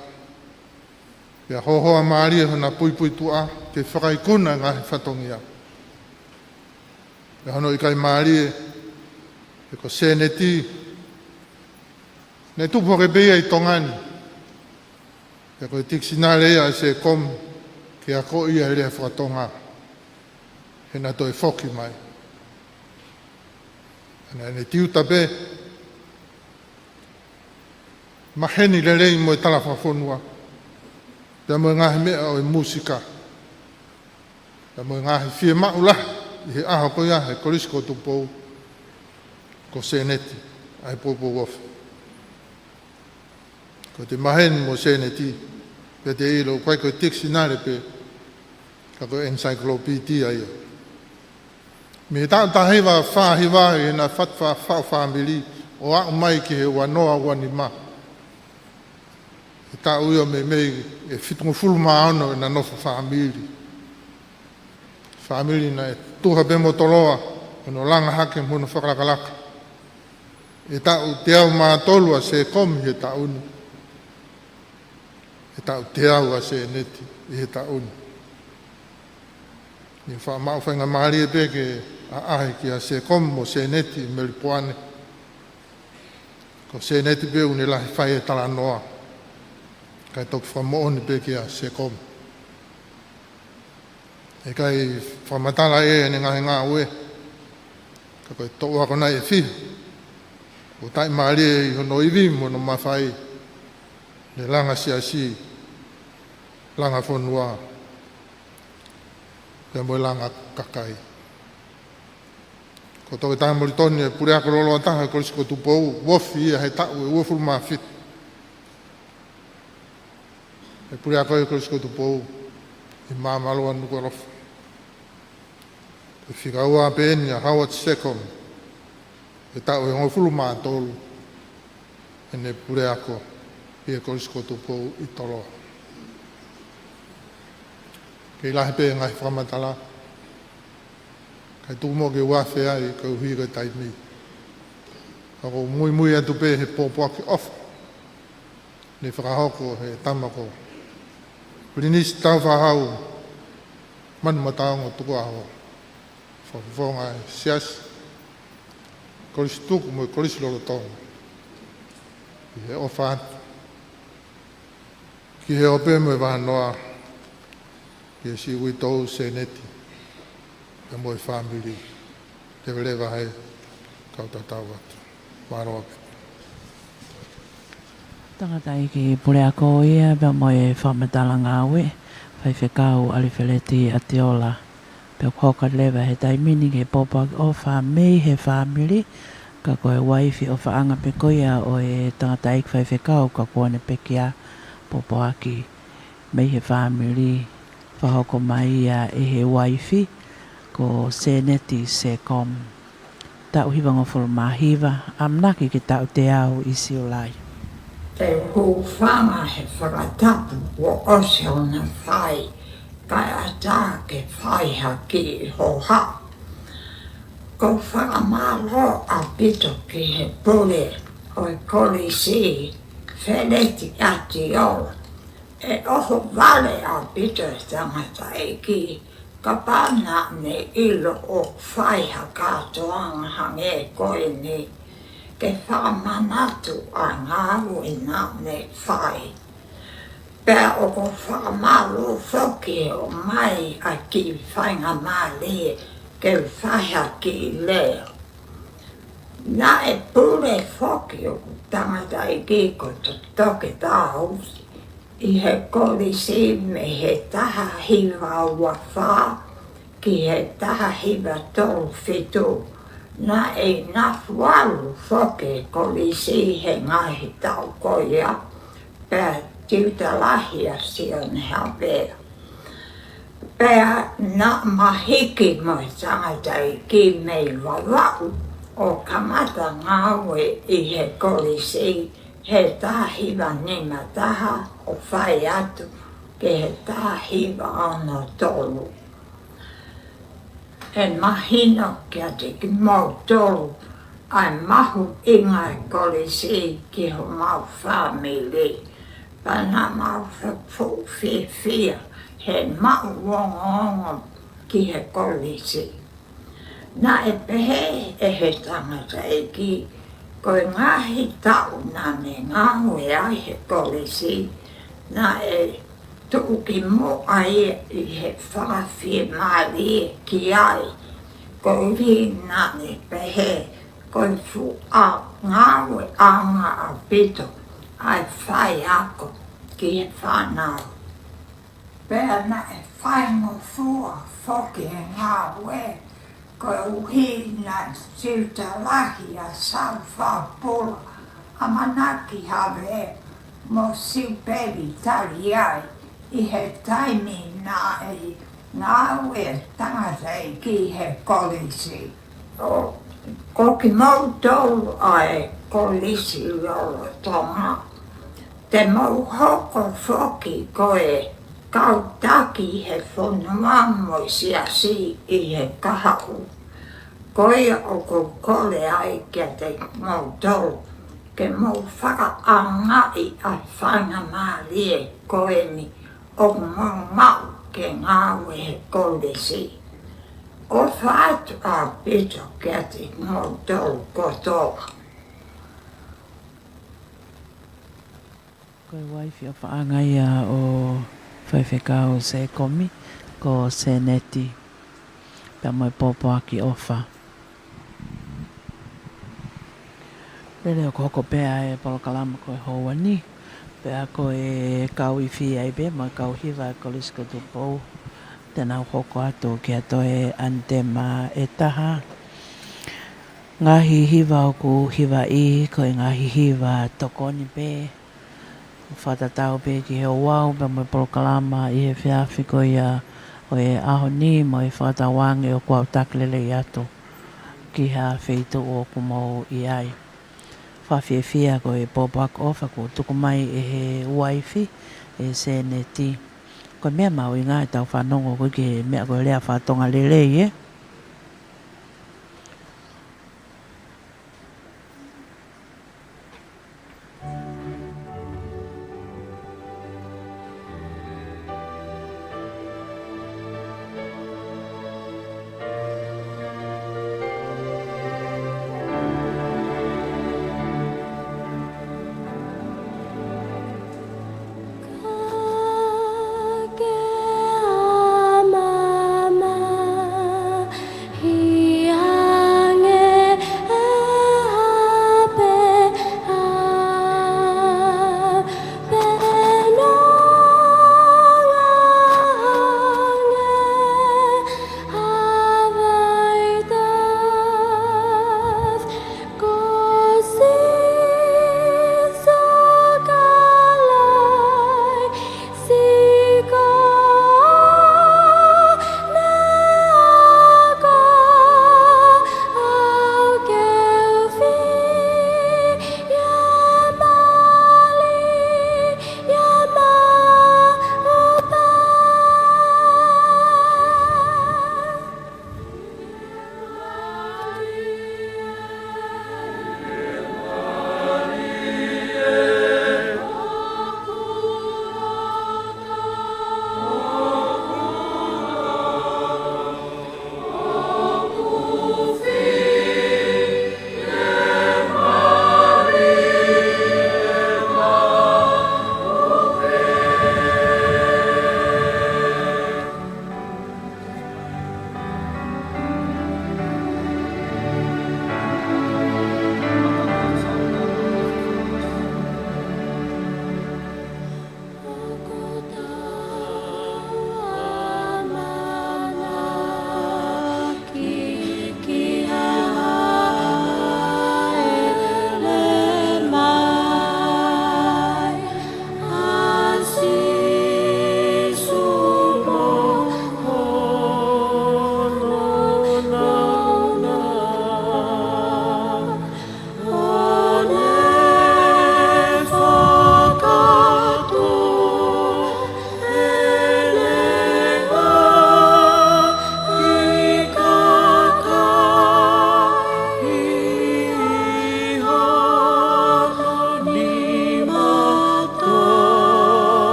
Pia hohoa maaria hona pui tua. Te whakaikuna ngā he whatongia. Pia hono i kai maaria. He ko seneti. Nei tupo ke bea i tongani. Pia ko i tiksinare ia se kom. Ke ako ia rea whakatonga. He nā toi whoki mai. Nei tiuta pe. Maheni lelei mo i tala whawhonua. Pia mo ngahi mea o i musika. Pia mo ngahi whie maula. I he aho ko ia he korisko tupou. Ko seneti. Ai popo wofi. Ko te maheni mo seneti. Pia te ilo kwai ko tiksinare pe. Ka ko encyclopedia ia. Me tātahiwa whāhiwa e na whatwha whawhamiri o au mai ki he wanoa wani ma. E tā uia me e whitungu fulma ano e na nofa whamiri. Whamiri na e tuha pe motoloa o no langa hake muna whakalakalaka. E tā u te au mātolua se komi he tā unu. E tā u te au a se neti i he tā unu. Ni wha mau whainga maari e peke a ahe ki a se kom mo se neti i Melipoane. Ko se neti pe uni lahi whai e tala noa. Kai toki whamooni peke a se kom. E kai whamatala e ne ngahe ngā ue. Ka koe tō ako nai e whihu. O tai maari e i hono iwi mo no mawhai. Ne langa si langa whonua. Pia mo langa kakai. Ko toke taha moritoni e pure ako rolo ataha e korisiko tupou, wofi ia he tau e uafuru maa fit. E pure ako e korisiko tupou, i maa maloa nuku rofu. E whika ua peeni a Howard Secom, e tau e ngofuru maa tolu, e ne pure ako i e korisiko tupou i toloa. Kei lahi pe ngai whamatala. Kai tumo ke wawhea i ka uhi ka taimi. Ako mui atu pe he pōpua ki ofa. Ni whakahoko he tamako. Rinisi tau whahau. Manu mataongo tuku aho. Whakawhonga e sias. Korisi tuku mo i korisi lolo tonga. I he ofa atu. Ki he ope mo i wahanoa. Ki si ui tau se neti. Ka mo i whamiri. Te walewa hei. Kau tatau atu. Māroa pe.
Tangata i ki pure ako ia, pia mo e whamatala ngā ue. Whai whekau ali wheleti a te ola. Pia koka lewa he taimini ke popa o whamei he whamiri. Ka koe waifi o whaanga pe koia o e tangata i ki whai whekau ka kone pekia popo aki. Mei he whamiri. Whahoko mai ia e he waifi ko seneti se kom. Tau hiwa ngofuru mahiwa, amnaki ki tau te au i siulai.
Te hūwhanga he whakatapu o ose o na whai, kai ata ke whaiha ki hoha. Ko whakamalo a pito ki he pule o e kolisi, wheneti ati o. E oho vale a pito e tangata e ki, ka pana ne ilo o whaiha katoanga hange koe ni, ke whakamanatu a ngāru i nā ne whai. Pea o ko whakamalu whoki o mai a ki whainga mali ke whaiha ki leo. Na e pure foki o tangata I ki ko to toke tā hausi. I he kolisi me he taha hiwa ua whā, ki he taha hiwa tolu whitu. Na e nafu alu foki kolisi he ngahi tau koia, pēr tiutalahi a sion hawea. Pēr na mahiki mo tangata I ki mei wawau, o kamata ngāwe I he kolisi, he tahiwa nima taha o whai atu ke he tahiwa ana tolu. E mahino kia te ki mau tolu, ai mahu inga e kolisi ki ho mau whamili. Pana mau whapu whiwhia, he mau wongo ki he kolisi. Na e pehe e he tangata e ki, koe ngahi tau nane ngāwe ai he kolisi, na e tuki mo ai I he whakawhi maari ki ai, koe ri nane pehe, koe fu a ngāwe anga a pito, ai whai ako ki he whanau. Pea na e whai mo fua whoki he ngāwe, koe uhi na siutalahi a sau whapura, a manaki hawe mo siuperi tari ai, I he taimi na e ngāwe tangata I ki he kolisi. Ko ki mau tolu ai kolisi rolo tonga. Te mau hoko whoki koe kautaki he whonuamo siasi I he kahau. Koe o ko kole ai kia te mau tolu, ke mau whakaangai a whanga maarie koe ni o mau ke ngāwe he kolisi. O whaatu a pito kia te mau tolu kotoa.
Koe waifi o whaangai a o whaiwhekau se komi ko se neti. Pea mai popo aki ofa. Rere o koko pea e polokalama koe hoa ni. Pea koe kau I whi ai be, mai kau hiwa e kolisko tu pou. Tēnā koko ato kia toe ante ma e taha. Ngahi hiwa o ku hiwa I, koe ngahi hiwa tokoni pe. Whatatau pe ki he wau, pea mai polokalama I he whiawhi koe ia o e aho ni, mai whatawange o kua taklele I ato. Ki ha wheito o kumau I ai. Whawhiawhia ko e pōpaka ofa ko tuku mai e he waifi e se neti. Ko mea mau I ngā e tau whanongo ko ki mea ko lea whatonga lelei e.
Ka ke a mama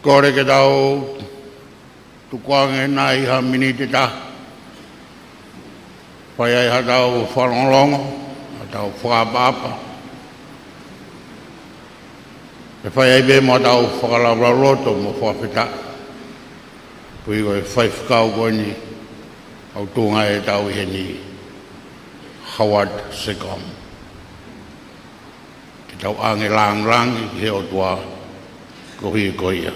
Kore ke tau tukuange nai ha miniti ta. Pai ai ha tau whalongolongo, ha tau whakapapa. E pai ai be mo tau whakalawrauroto mo whawhita. Pui koe whaifkau koe ni au tunga e tau he ni Howard Secom. Ki tau ange lang he o tua kohi koia.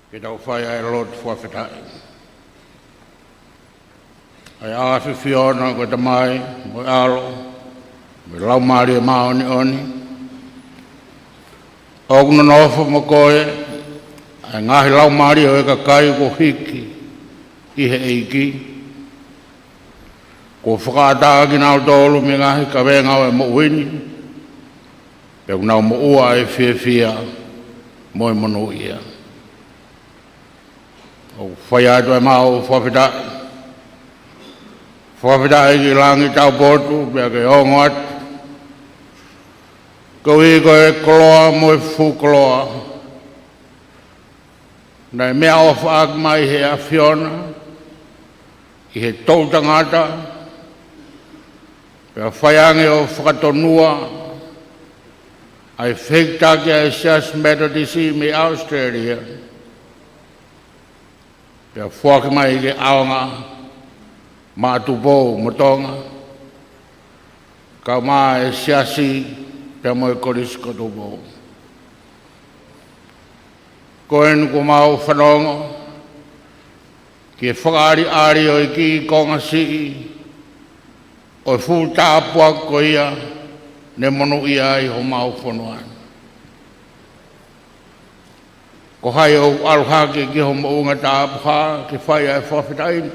Ke tau whai ai lot whawhitai. Ai awhi whiona koe tamai, mo alo, me lau maari e maa oni. Oguna nofo mo koe, ai ngahi lau maari o e ka kai ko hiki, i he eiki. Ko whakaata ki nao tolu me ngahi ka wenga o e mo uini. Peu nao mo ua e whia mo e monu ia. O whai atu e mao whawhitai. Whawhitai ki langi tau potu, pia ke ongo atu. Ko i koe koloa mo e fu koloa. Nei mea o whaak mai he a whiona, i he tau tangata, pia whaiange o whakatonua, ai whektaki a Church Methodist me Australia. Pia whaki mai ke aonga, maa tupo motonga, ka maa e siasi, pia mo e korisko tupo. Koen ko mau whanongo, ki e whakaari o i ki konga sii, o e fu tāpua ko ia, ne monu ia i ho mau whanuan. Ko hai o aluhake ki ho mounga tāpua, ki whai ai whawhitai.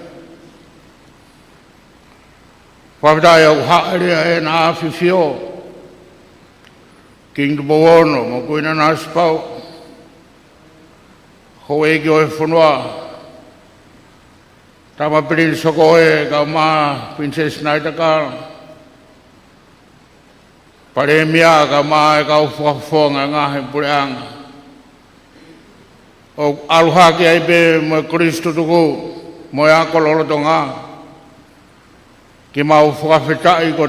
Whawhitai au haere e na awhi whio, King Tupo Ono, mo kuina naspau, ho e ki o e whanua, tama pirin soko e ka maa Princess Naitakara, pare mia ka maa e ka uwhawhonga ngahe pureanga. O aluhake ai be mo e Kristo tuku, mo e ako lolotonga, ki mau whakawhitai ko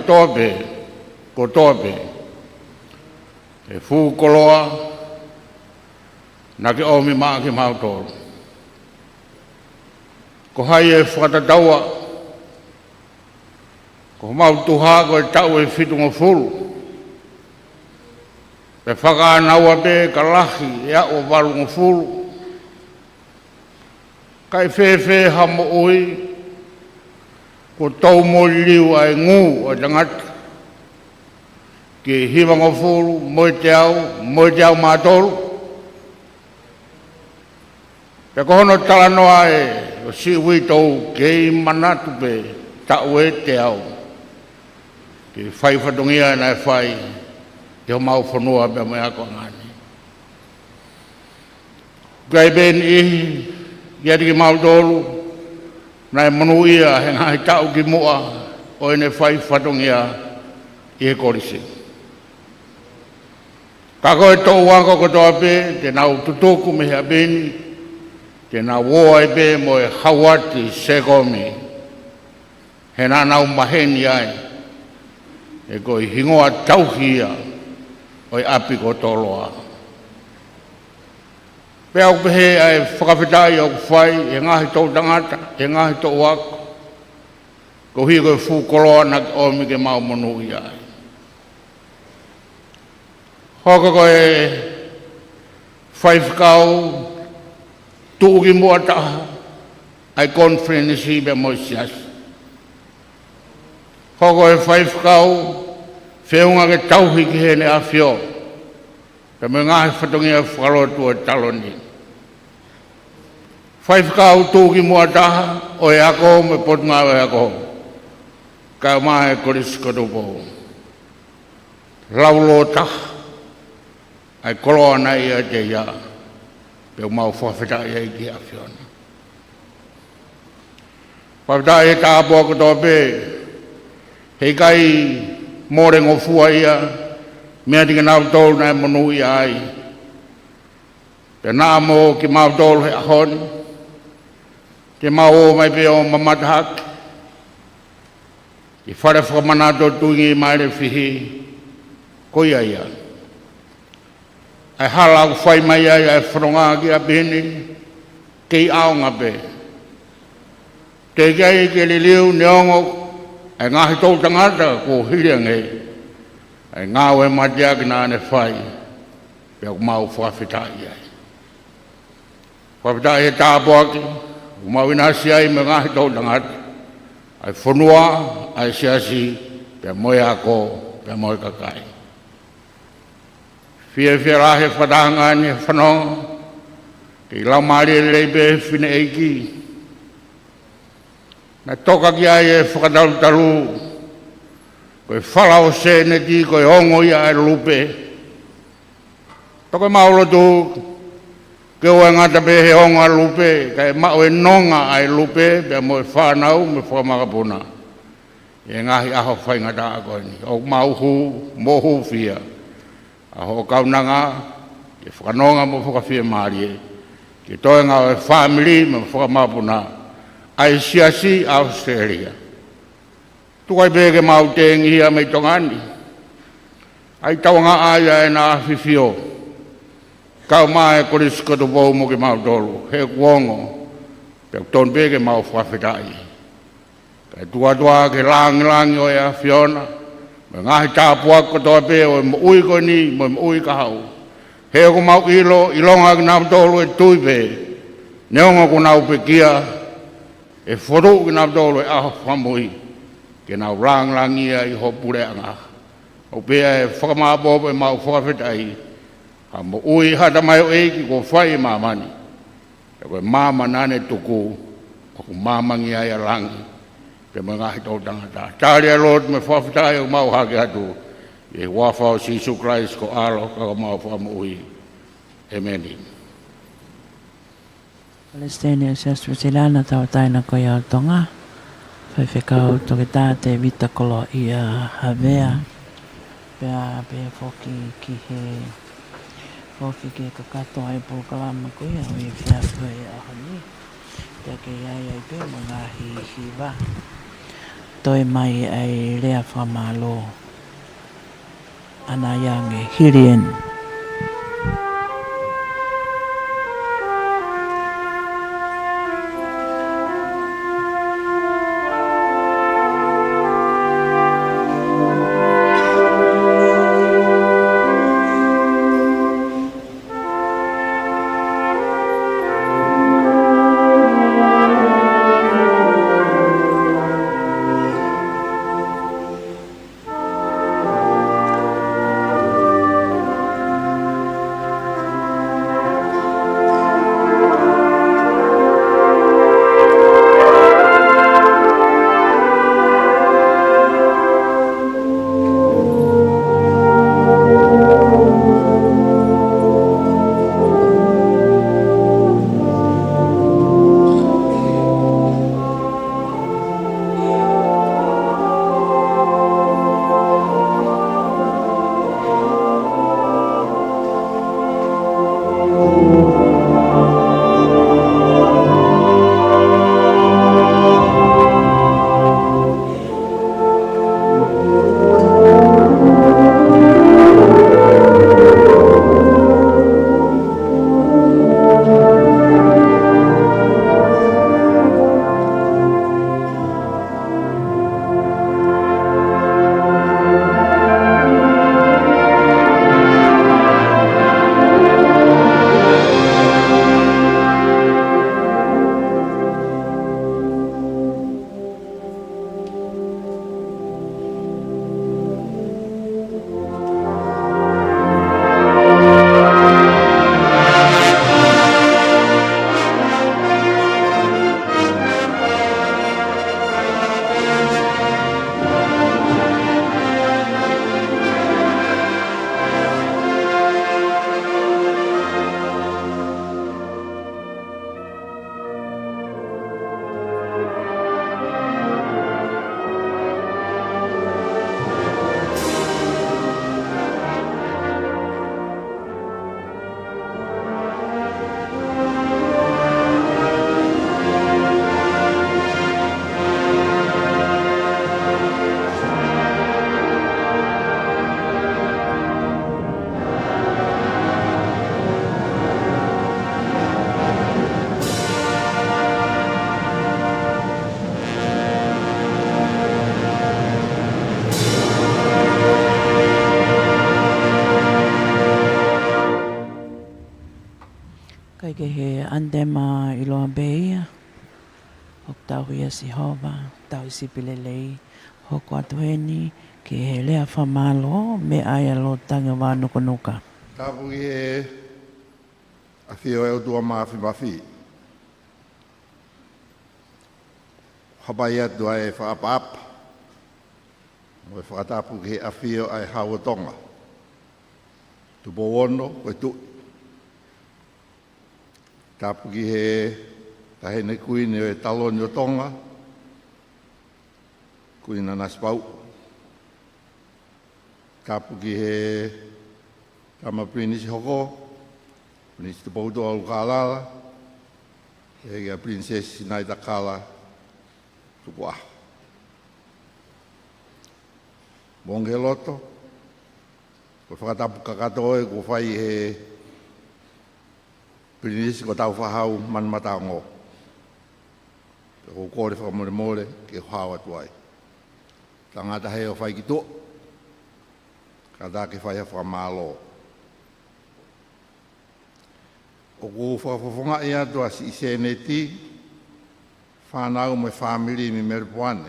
tope, e fu koloa, na ki omi maa ki mau tolu. Ko hai e whakatataua, ko mau tuha ko e tau e whitunga fulu, pe whakanaua pe ka lahi e o walunga fulu, kai whewhe ha mo ui, ko tau mo liu ai ngu o tangata, ki hiwanga fulu, mo te au mātolu. Pe kohono talanoa e, o si ui tau kei manatu pe, tau e te au. Ki whai whatongia na e whai, te ho mau whanua pe mai ako ngani. Kai ben ihi, ia ki mau tolu, na e manu ia he ngai tau ki mua, o ene whai whatongia i e korisi. Ka koe tō wanga ko tō pe, te nau tutoku me hea beni, te nā woa e pe mo e Hawati Sekomi, he nā nau maheni ai, e koe hingoa tauhia o e api ko toloa. Pea au pehe ai whakawhitai au whai, e ngahi tō tangata, e ngahi tō wako, ko hi ko fu kolo na o mi ke mau monu ia hoko ko e five kau tu ki mo ta ai conference be mo sias hoko e five kau feunga ke tau hi ki hene afio pe me nga fatongi e falo tu taloni five kau tu ki mo ta o e ako me pot nga e ako ka mai koris ko do bo laulota ai kolona ia te ia pe mau fafeta ia ki afiona fafeta e ta bo ko do be he kai more ngo fua ia me tinga na tol na monu ia ai pe na mo ki mau tol he hon ke mau mai pe o mamatak ki fare fo manato tungi mai le fihi ko ia ia ai hala ko fai mai ai fronga ki a bene ke au nga be te gai ke le liu neongo ai nga hi tau tangata ko hiriang e ai nga we matia ki na ne fai pe ko mau fa fita ia fa fita e ta boki mau ina si ai me nga hi tau tangata ai fonua ai siasi pe moia ko pe moi kakai fia rahe whadanga ni whanonga ki lau maari leibe whine eiki na toka ki ai e whakataru taru koe whalao se ne ti koe ongo ia e lupe toka mauro tu ke oe ngata pe he onga lupe kai mao e nonga ai lupe pe mo e whanau me whamakapuna e ngahi aho whai ngata a koe ni o mauhu mohu fia aho kaunanga ke whakanonga mo whakawhia maari e ke toi ngā e family me whakamapuna ai siasi Australia tukai peke mau tengi hia mei tongani ai tawanga aia e nā whiwhio kau mai koris koto bau mo ke mau tolu he kuongo pe ton peke mau whawhitai kai tua ke langi o ea Fiona ngahi tāpua ko toa pe o mo ui ko ni mo ui ka hau he ko mau ilonga ki nau tolu e tui pe neonga ko nau pe kia e whoru ki nau tolu e aho whamui ke nau rangi ia i ho pure anga o pe e whakamapo pe mau whakawhitai ha mo ui hata mai o eiki ko whai mamani e koe mama nane tuku o ko mamangi ai a rangi pe mga hito tangata. Talia Lord me whawhitai o mau hake atu. E wafao Sisu Christ ko alo ka mau whamui. Amen.
Palestinian Sestru Silana tau taina ko ia tonga. Whaiwhekau toke tāte vita kolo ia havea. Pea pe whoki ki he whoki ke kakato ai pōkalama ko ia o i whiawhi a hani. Pea ke iai ai pe mo ngā hiwa. Toi mai ai rea whamalo ana yange hirien. Kai ke he andema i loa beia. Hok tau ia si hova, tau si pilelei. Hoko atu heni ke he lea whamalo me aia lo tanga wānuka nuka.
Tapu i he a whio e o tua mawhi mawhi. Hapai atu ai e whaapapa. Mo e whakatapu ki he a whio ai hawatonga. Tupo ono koe tu. Tapu ki he tahene kuine o e taloni o tonga. Kuina naspau. Tapu ki he tama prinisi hoko. Prinisi tupo uto alu kālala. E kia prinsesi nai takala. Tupo aho. Monge loto. Ko whakatapu kakatoe ko whai he prinisi ko tau whahau man matao ngō. Ko kore whakamore more ke hawa tuai. Tangata hei o whai ki tō. Kata ke whai ha whakamalo. O ko whakafonga i atua si seneti. Whanau me whamiri mi meripuane.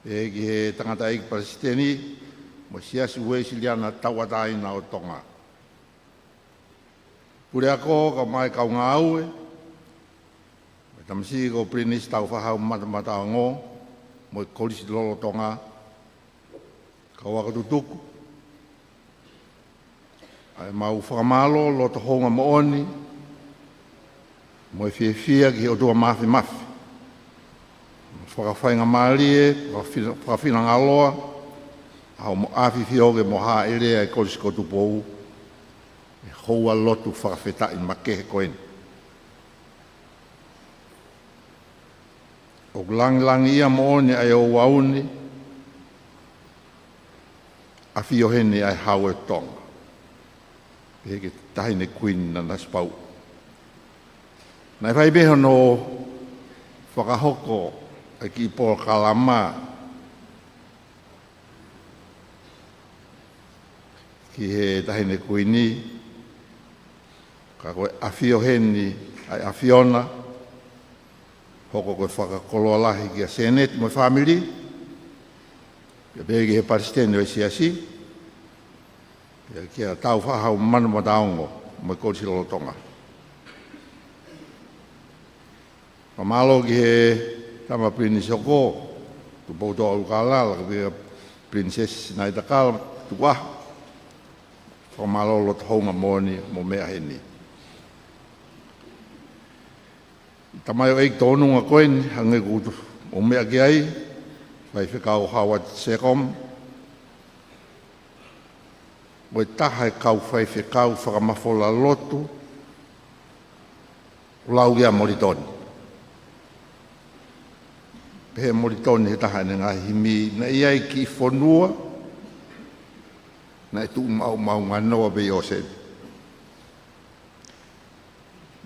E ki he tangata eiki Palestini. Mo siasu ue siliana tawatai na o tonga. Pure ako ka mai kau ngā aue. Tamsi ko prinis tau whahau mata o ngō. Mo i kolisi lolo tonga. Ka waka tutuku. Ai mau whakamalo lo to honga mooni. Mo i whia ki o tua mawhi mawhi. Whakawhainga maalie, whakawhina ngā loa. Hau mo awhi whioge mo haa erea e kolisi ko tupou. E houa lotu whakawhetai makehe koeni. O langi ia mooni ai o wauni. A whiohene ai hau e tonga. Peke tahine kuina na spau. Nai whai beho no whakahoko ai ki po kalama. Ki he tahine kuini. Ka koe awhioheni ai awhiona. Hoko koe whakakoloa lahi ki a senet mo whamiri. Kia peke he Palestini o siasi. Kia tau whahau manu ma taongo mo i kolisi lolo tonga. Pamalo ki he tama prinis hoko. Tu pauto au kalala ka peke prinsesi nai takala tuwaha. Pamalo lo tahonga moni mo mea heni. Tamai o eik tōnunga koeni hange kutu o mea ki ai. Vai whekau hawa sekom. Mo i taha e kau whai whekau whakamafola lotu. Lau ia moritoni. Pehe moritoni he taha ne ngā himi. Na iai ki whonua. Na e tu mau ngā noa be o sen.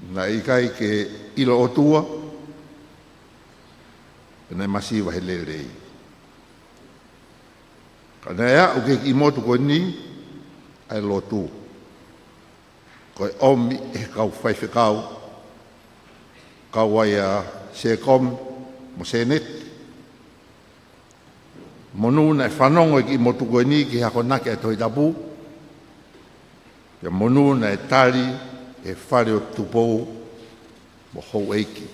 Na i kai ke ilo o tua. Na e masiwa he lerei. Ka na ea uke ki motu koe ni. Ai lo tu. Koe omi e kau whai whekau. Kau ai a sekom mo senet. Monu na e whanongo i ki motu koe ni ki hako nake e toi tapu. Ia monu na e tari e whare o tupou mo hou eiki.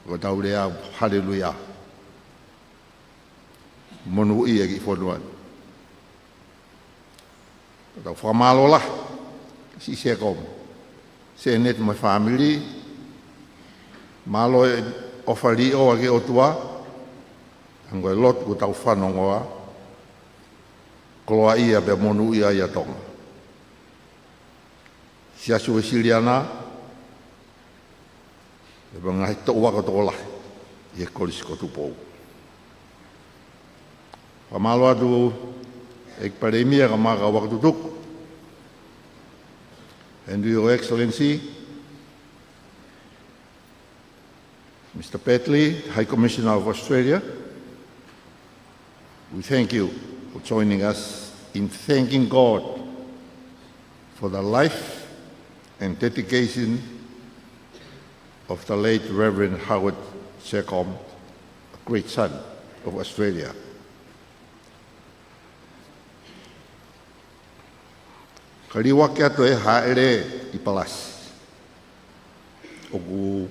Ko taure a haleluia. Monu i e ki whonuan. Tau whamalo la. Si se kom. Se net mo family. Malo e ofali o ake o tua. Ango e lot ku tau whanongoa. Koloa ia pe monu ia ia tonga. Si asu e siliana. E pa ngahi to waka to lahi. I e kolisi ko tupou. Whamalo atu ek paremia ka maka waka tutuku. And Your Excellency, Mr. Petley, High Commissioner of Australia, we thank you for joining us in thanking God
for the life and dedication of the late Reverend Howard Secombe, a great son of Australia. Kaliwa ke atu e haere I palasi. O ku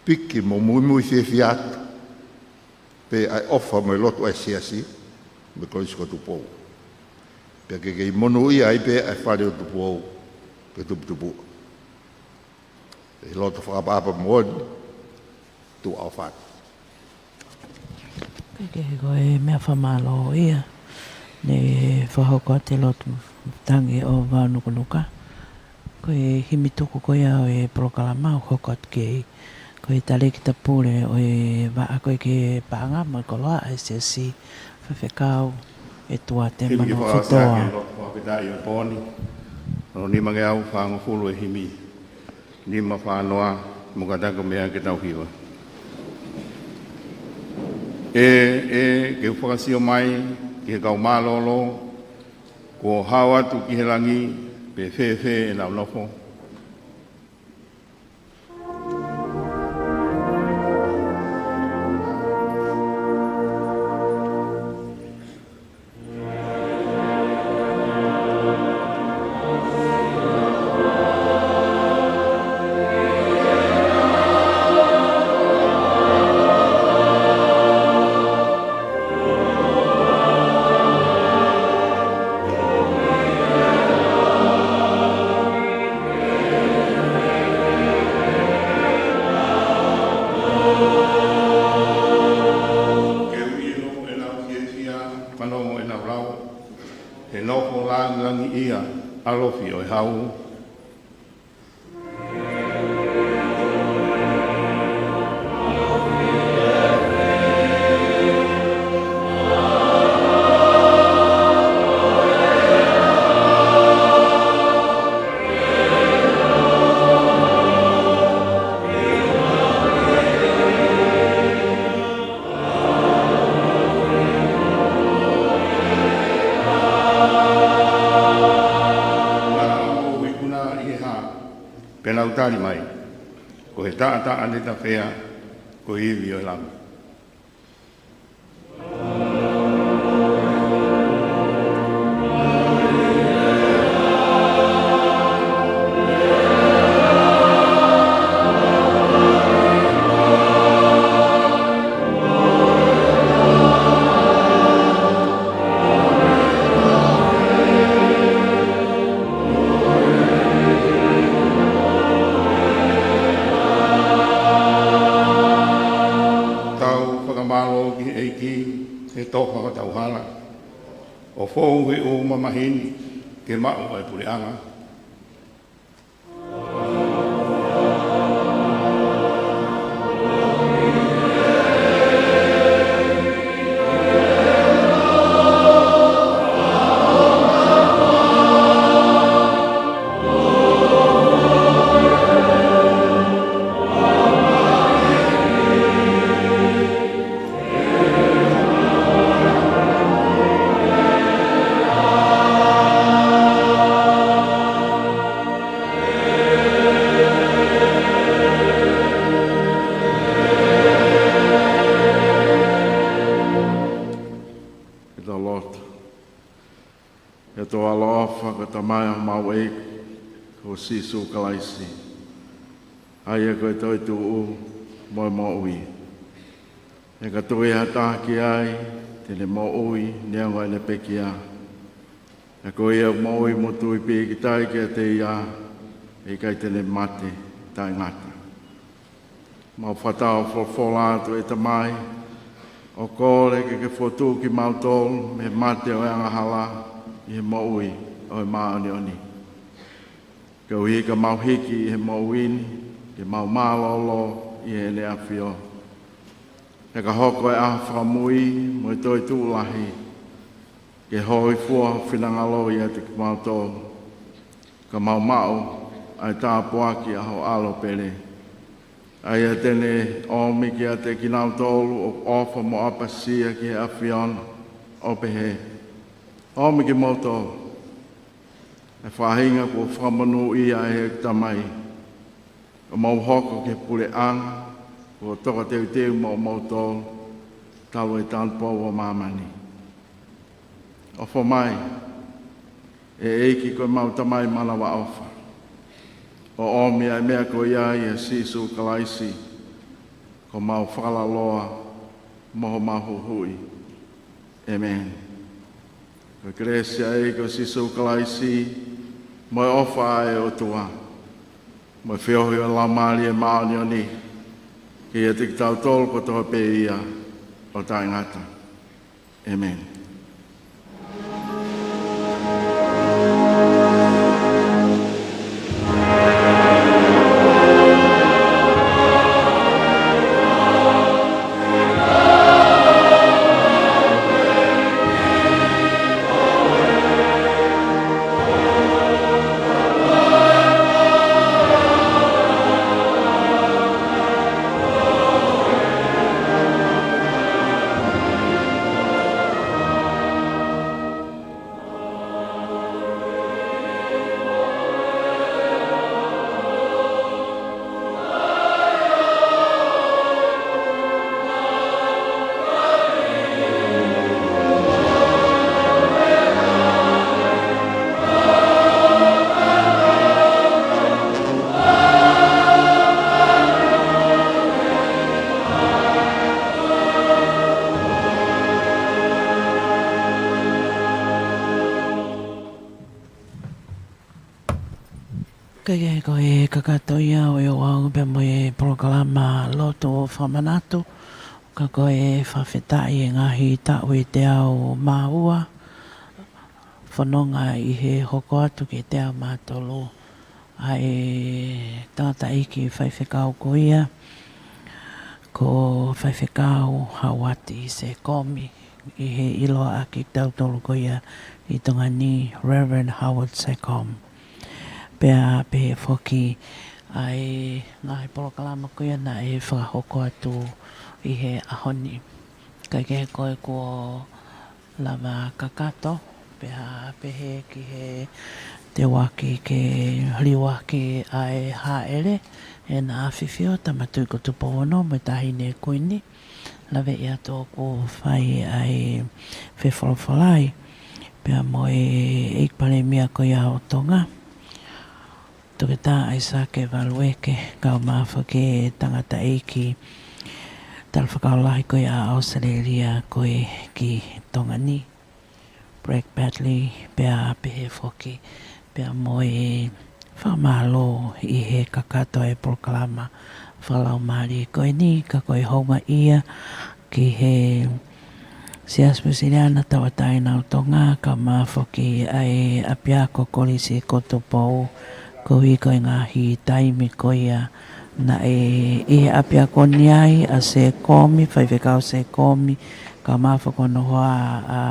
piki mo mui fiatu. Pe ai ofa mo lotu ai siasi, me koisi ko tupou. Pe ke monu ia ai pe ai whare o tupou, pe tupu. Pe lotu whakapapa moani, tu au whare.
Ke koe mea whamalo ia, ne whahoko te lotu tangi o Vaunukunuka. Koe himi tuku koe au e prokalamau hokot kei. Koe tale ki ta pule o e waa koe ke paanga mo koloa e se si whewhekau e tua te mano whetoa.
Himi ki whakasake lo whakidai o pōni. No ni mange au whango fulu e himi. Ni ma whanoa mukatako mea ke tau hiwa. Ke whakasio mai ke kau mālolo ko hawa tu ki he langi pe whewhe e nau nofo. Alofi o hau. Penau tari mai, ko he taa ane ta whea, ko iwi o lamu. O fōu he o mamahini ke mao ai pureanga. Sisu kalaisi. Aia koe toi tuu moi mo ui. E ka toi hata ki ai, tene mo ui, neango ene pekia. E koe ia mo ui mo tui pi ki tai kia te ia, e kai tene mate tai ngata. Mau whatao whola atu e tamai, o kore ke whotu ki mautol, me mate o angahala, i he mo ui, o e maoni oni. Kau hi ka mau hiki he mau wini, ke mau malolo i he ne awhio. He ka hoko e aha whamui, mo i toi tūlahi, ke hoi fua whinangalo i ati ki mau tō. Ka mau mau, ai tā puaki aho alo pere. Ai a tene omi ki a te ki nau tōlu o ofa mo apasia ki he awhiona, o pehe. Omi ki mau tōlu. e whahinga ko whamanu ia e tamai. O mau hoko ke pule anga, ko toka teu teu mau tō, tau e tānpau o mamani. O whamai, e eiki koe mau tamai mana wa ofa. O omia e mea ko ia i e sisu kalaisi, ko mau whalaloa, moho mahu hui. Amen. Ko kresia e ko sisu kalaisi, mo e ofa e o tua. Mo e whiohi o la maali e maoni o ni, ki e tiki tau tolu ko toha pe ia o tai ngata. Amen.
Kaya ko e kakatoia o e wau pe mo e proklama loto o whamanatu. Ka ko e whawhetai e ngahi tau e te ao maua. Whanonga i he hoko atu ki te ao mātolo. Ai tangata iki whaiwhekau ko ia. Ko whaiwhekau hawati se komi. I he iloa aki tautolo ko ia i tonga ni Reverend Howard Secom. Pea pe foki ai ngahi polokalama kuia na e whakahoko atu i he ahoni. Kai ke koe ko lava kakato, pea pehe ki he te waki ke liwaki ai haere, e na awhiwhio tamatui ko tupo ono me tahine kuini. Lave ia tō ko whai ai whewholawhalai, pea mo e ikpare mia ko ia o tonga. Toke tā ai sake walueke, kau mawha ke tangata eiki tal whakaolahi koe a Australia koe ki tonga ni. Break badly, pea pehe whoki, pea mo e whamalo i he kakato e proklama whalau maari koe ni, ka koe honga ia ki he siasmusiriana tawatai nau tonga, ka mawha ki ai apiako kolisi kotopou, ko i koe ngahi taimi koia na e apia koni ai a se komi, whaiwhekau se komi, ka mawha kono hoa a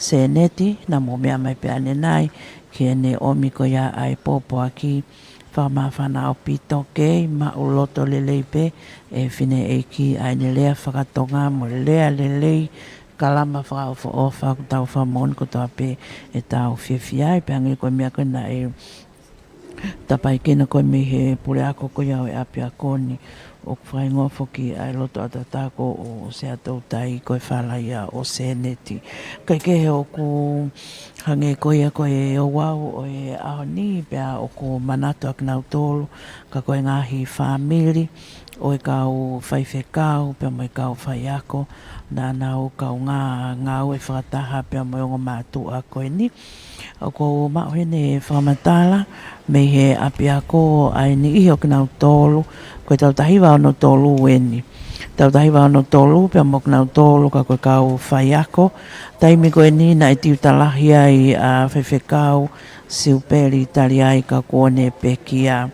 se neti, na mo mea mai pe ane nai, ki ene omi koia ai popo aki, whamawhana o pito kei, ma uloto lelei pe, e whine e ki ai ne lea whakatonga, mo lea lelei, kalama whakau o whakutau whamon ko toa pe e tau whiawhiai, pe angi koe mea koe na e tapai kena koe me he pule ako koe au e apia koni o whai ngofo ki ai loto atatako o se atou tai koe whalaia o se neti. Kai kehe o ku hange koe koe o wau o e ahoni pea o ku manatu ak nau tolu ka koe ngahi whamiri o e kau whaiwhekau pea mo e kau whai ako na nau kau ngā ue whakataha pea mo e ongo mātu a koe ni. O ko mauhene whamatala me he api ako ai ni iho ki nau tolu koe tau tahiwa ono tolu weni. Tau tahiwa ono tolu pea mo ki nau tolu ka koe kau whai ako. Taimi koe ni na e tiu talahi ai a whaiwhekau siuperi tali ai ka kone pekia.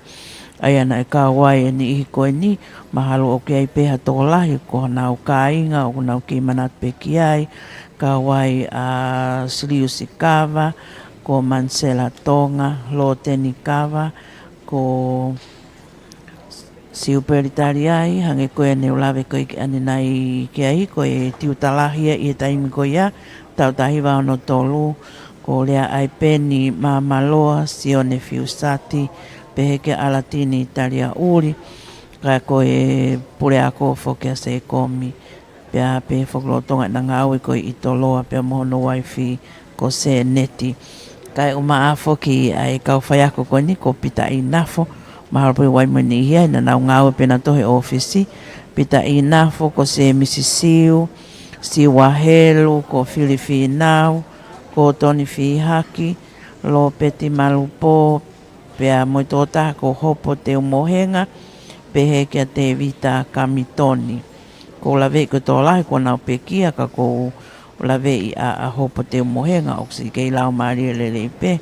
Ai ana e kawai e ni ihi koe ni mahalo o ki ai peha tōlahi ko nau kāinga o nau ki manat pekiai. Kawai a Siliusi Kawa, ko Mansela Tonga, Lo Teni Kawa, ko Siuperi Tariai, hange koe ne ulawe koe ki ane nai ki ai, koe tiu talahia i e taimi koe ia, tau tahiwa ono tolu, ko ko lea ai peni mamaloa sione fiusati peheke alatini talia uri ka ko e pule ako foke se komi pea pe foklotonga na ngau ko i toloa pea mohono wifi ko se neti kai uma afoki ai kau whaiako ko ni ko pita i nafo maharapui waimoni hia na nau ngau pena tohe ofisi pita i nafo ko se misisiu si wahelu ko filifinau ko toni fi haki lo peti malupo pea moitota ko hopo te umohenga pehe kia te vita kamitoni ko lawe ko tō lahi ko nau pekia ka ko lawe i a hopo te umohenga o si kei lau maari lele pe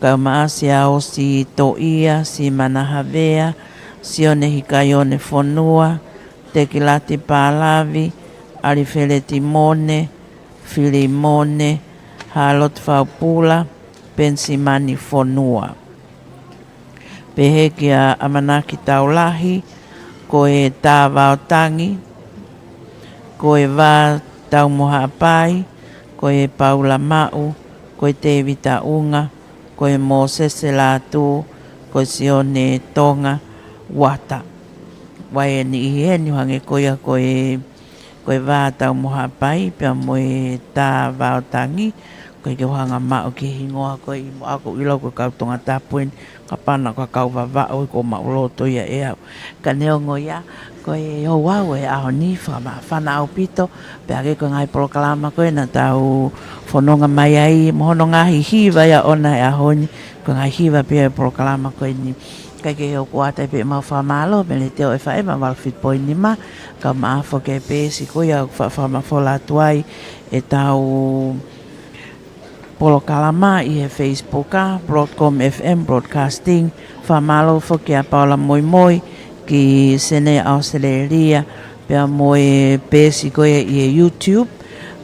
ka maasia o si toia si manahavea si one hikai one fonua te kilati pālavi arifele timone filimone halot faupula pensimani fonua pehe kia amanaki taulahi ko e tā vaotangi ko e vā tau moha apai ko e paula mau ko e te vita unga ko e mo sese la tu ko e sione tonga wata wai ni iheni hange koia ko e vā tau moha apai pia mo e tā vaotangi ko e ke wahanga mao ki hingoa ko i mo ako ilo ko kau tonga tapuen ka pana ka kau wawao ko mauloto ia e au ka neongo ia ko e o wau e aho ni whana au pito pe ake ko ngai proklama ko e na tau whanonga mai ai mohono ngahi hiwa ia ona e aho ni ko ngai hiwa pe e proklama ko e ni kai ke o kuatai pe mau whamalo me le teo e whae ma walfit poi ni ma ka maafo ke pesi ko ia whamawhola tuai e tau Polo kalama i he Facebook a Broadcom FM Broadcasting whamalo whoki a Paula Moi Moi ki sene Australia pia moe pesi koe i he YouTube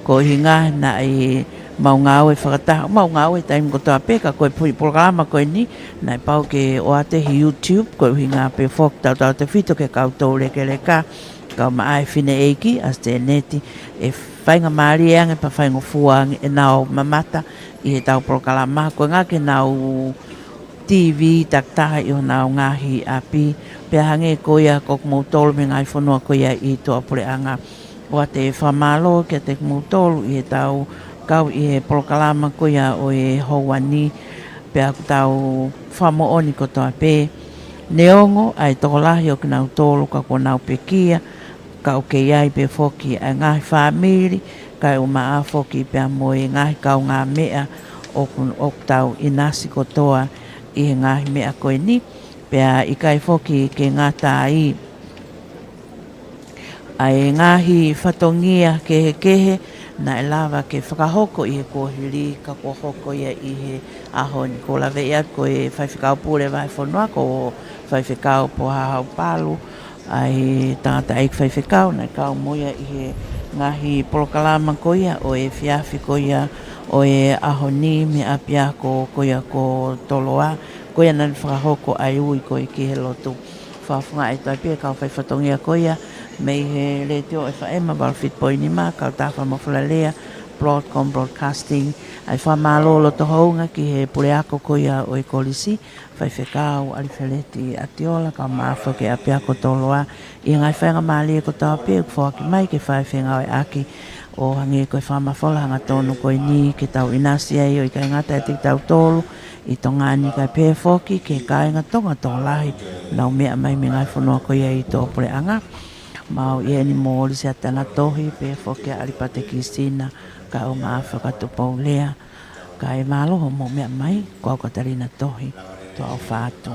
ko hinga na i mau ngau e whakataha mau ngau e taim ko toa peka koe pui polo kalama koe ni na i pau ke o ate hi YouTube koe hinga pe whok tau te whito ke koutou leke leka kau maa e whine eiki as te neti e whainga maari e ange pa whainga fuang e nao mamata i he tau prokalama koe ngake nau TV taktaha i o nau ngahi api pia hange koia kok mautolu me ngai whanua koia i toa pule anga o te whamalo kia te mautolu i he tau kau i he prokalama koia o e houani pia tau whamo oni ko toa pe neongo ai tokolahi o ki nau tolu ka ko nau pekia ka o ke iai pe foki a ngahi whamiri kai o maa foki pia moe ngahi kau ngā mea o tau inasi kotoa i he ngahi mea koe ni pia i kai foki ke ngata ai ai ngahi whatongia kehe na e lava ke whakahoko i he kohiri ka ko hoko ia i he ahoni ko lawe ia ko e whaiwhikau pule vai whanua ko whaiwhikau po hahau palu ai tangata eik whaiwhikau na kau moia i he ngahi polokalama koia o e whiawhi koia o e ahoni me apia ko koia ko toloa koia nan whakahoko ai ui ko i ki he lotu whawhunga e tai pia kau whaiwhatongia koia mei he le teo e whaema walfit poi ni ma kau tawha mawhalalea Broadcom Broadcasting ai whamalolo to hounga ki he pureako koia o e kolisi whaiwhekau alifaleti atiola ka mawha ke apia ko toloa i ngai whainga maali e ko tau pia kuwhaki mai ke whaiwhenga o e aki o hangi koe whamawhola hanga tonu koe ni ke tau inasi ai o i kai ngata e te tau tolu i tongani kai pē whoki ke kāinga tonga tō lahi nau mea mai me ngai whanua koia i tō pureanga mau i eni mōli se atana tohi pē whoki alipate Kristina ka o maawha katupou lea ka e malo ho mo mea mai kua katarina tohi tō au whātu.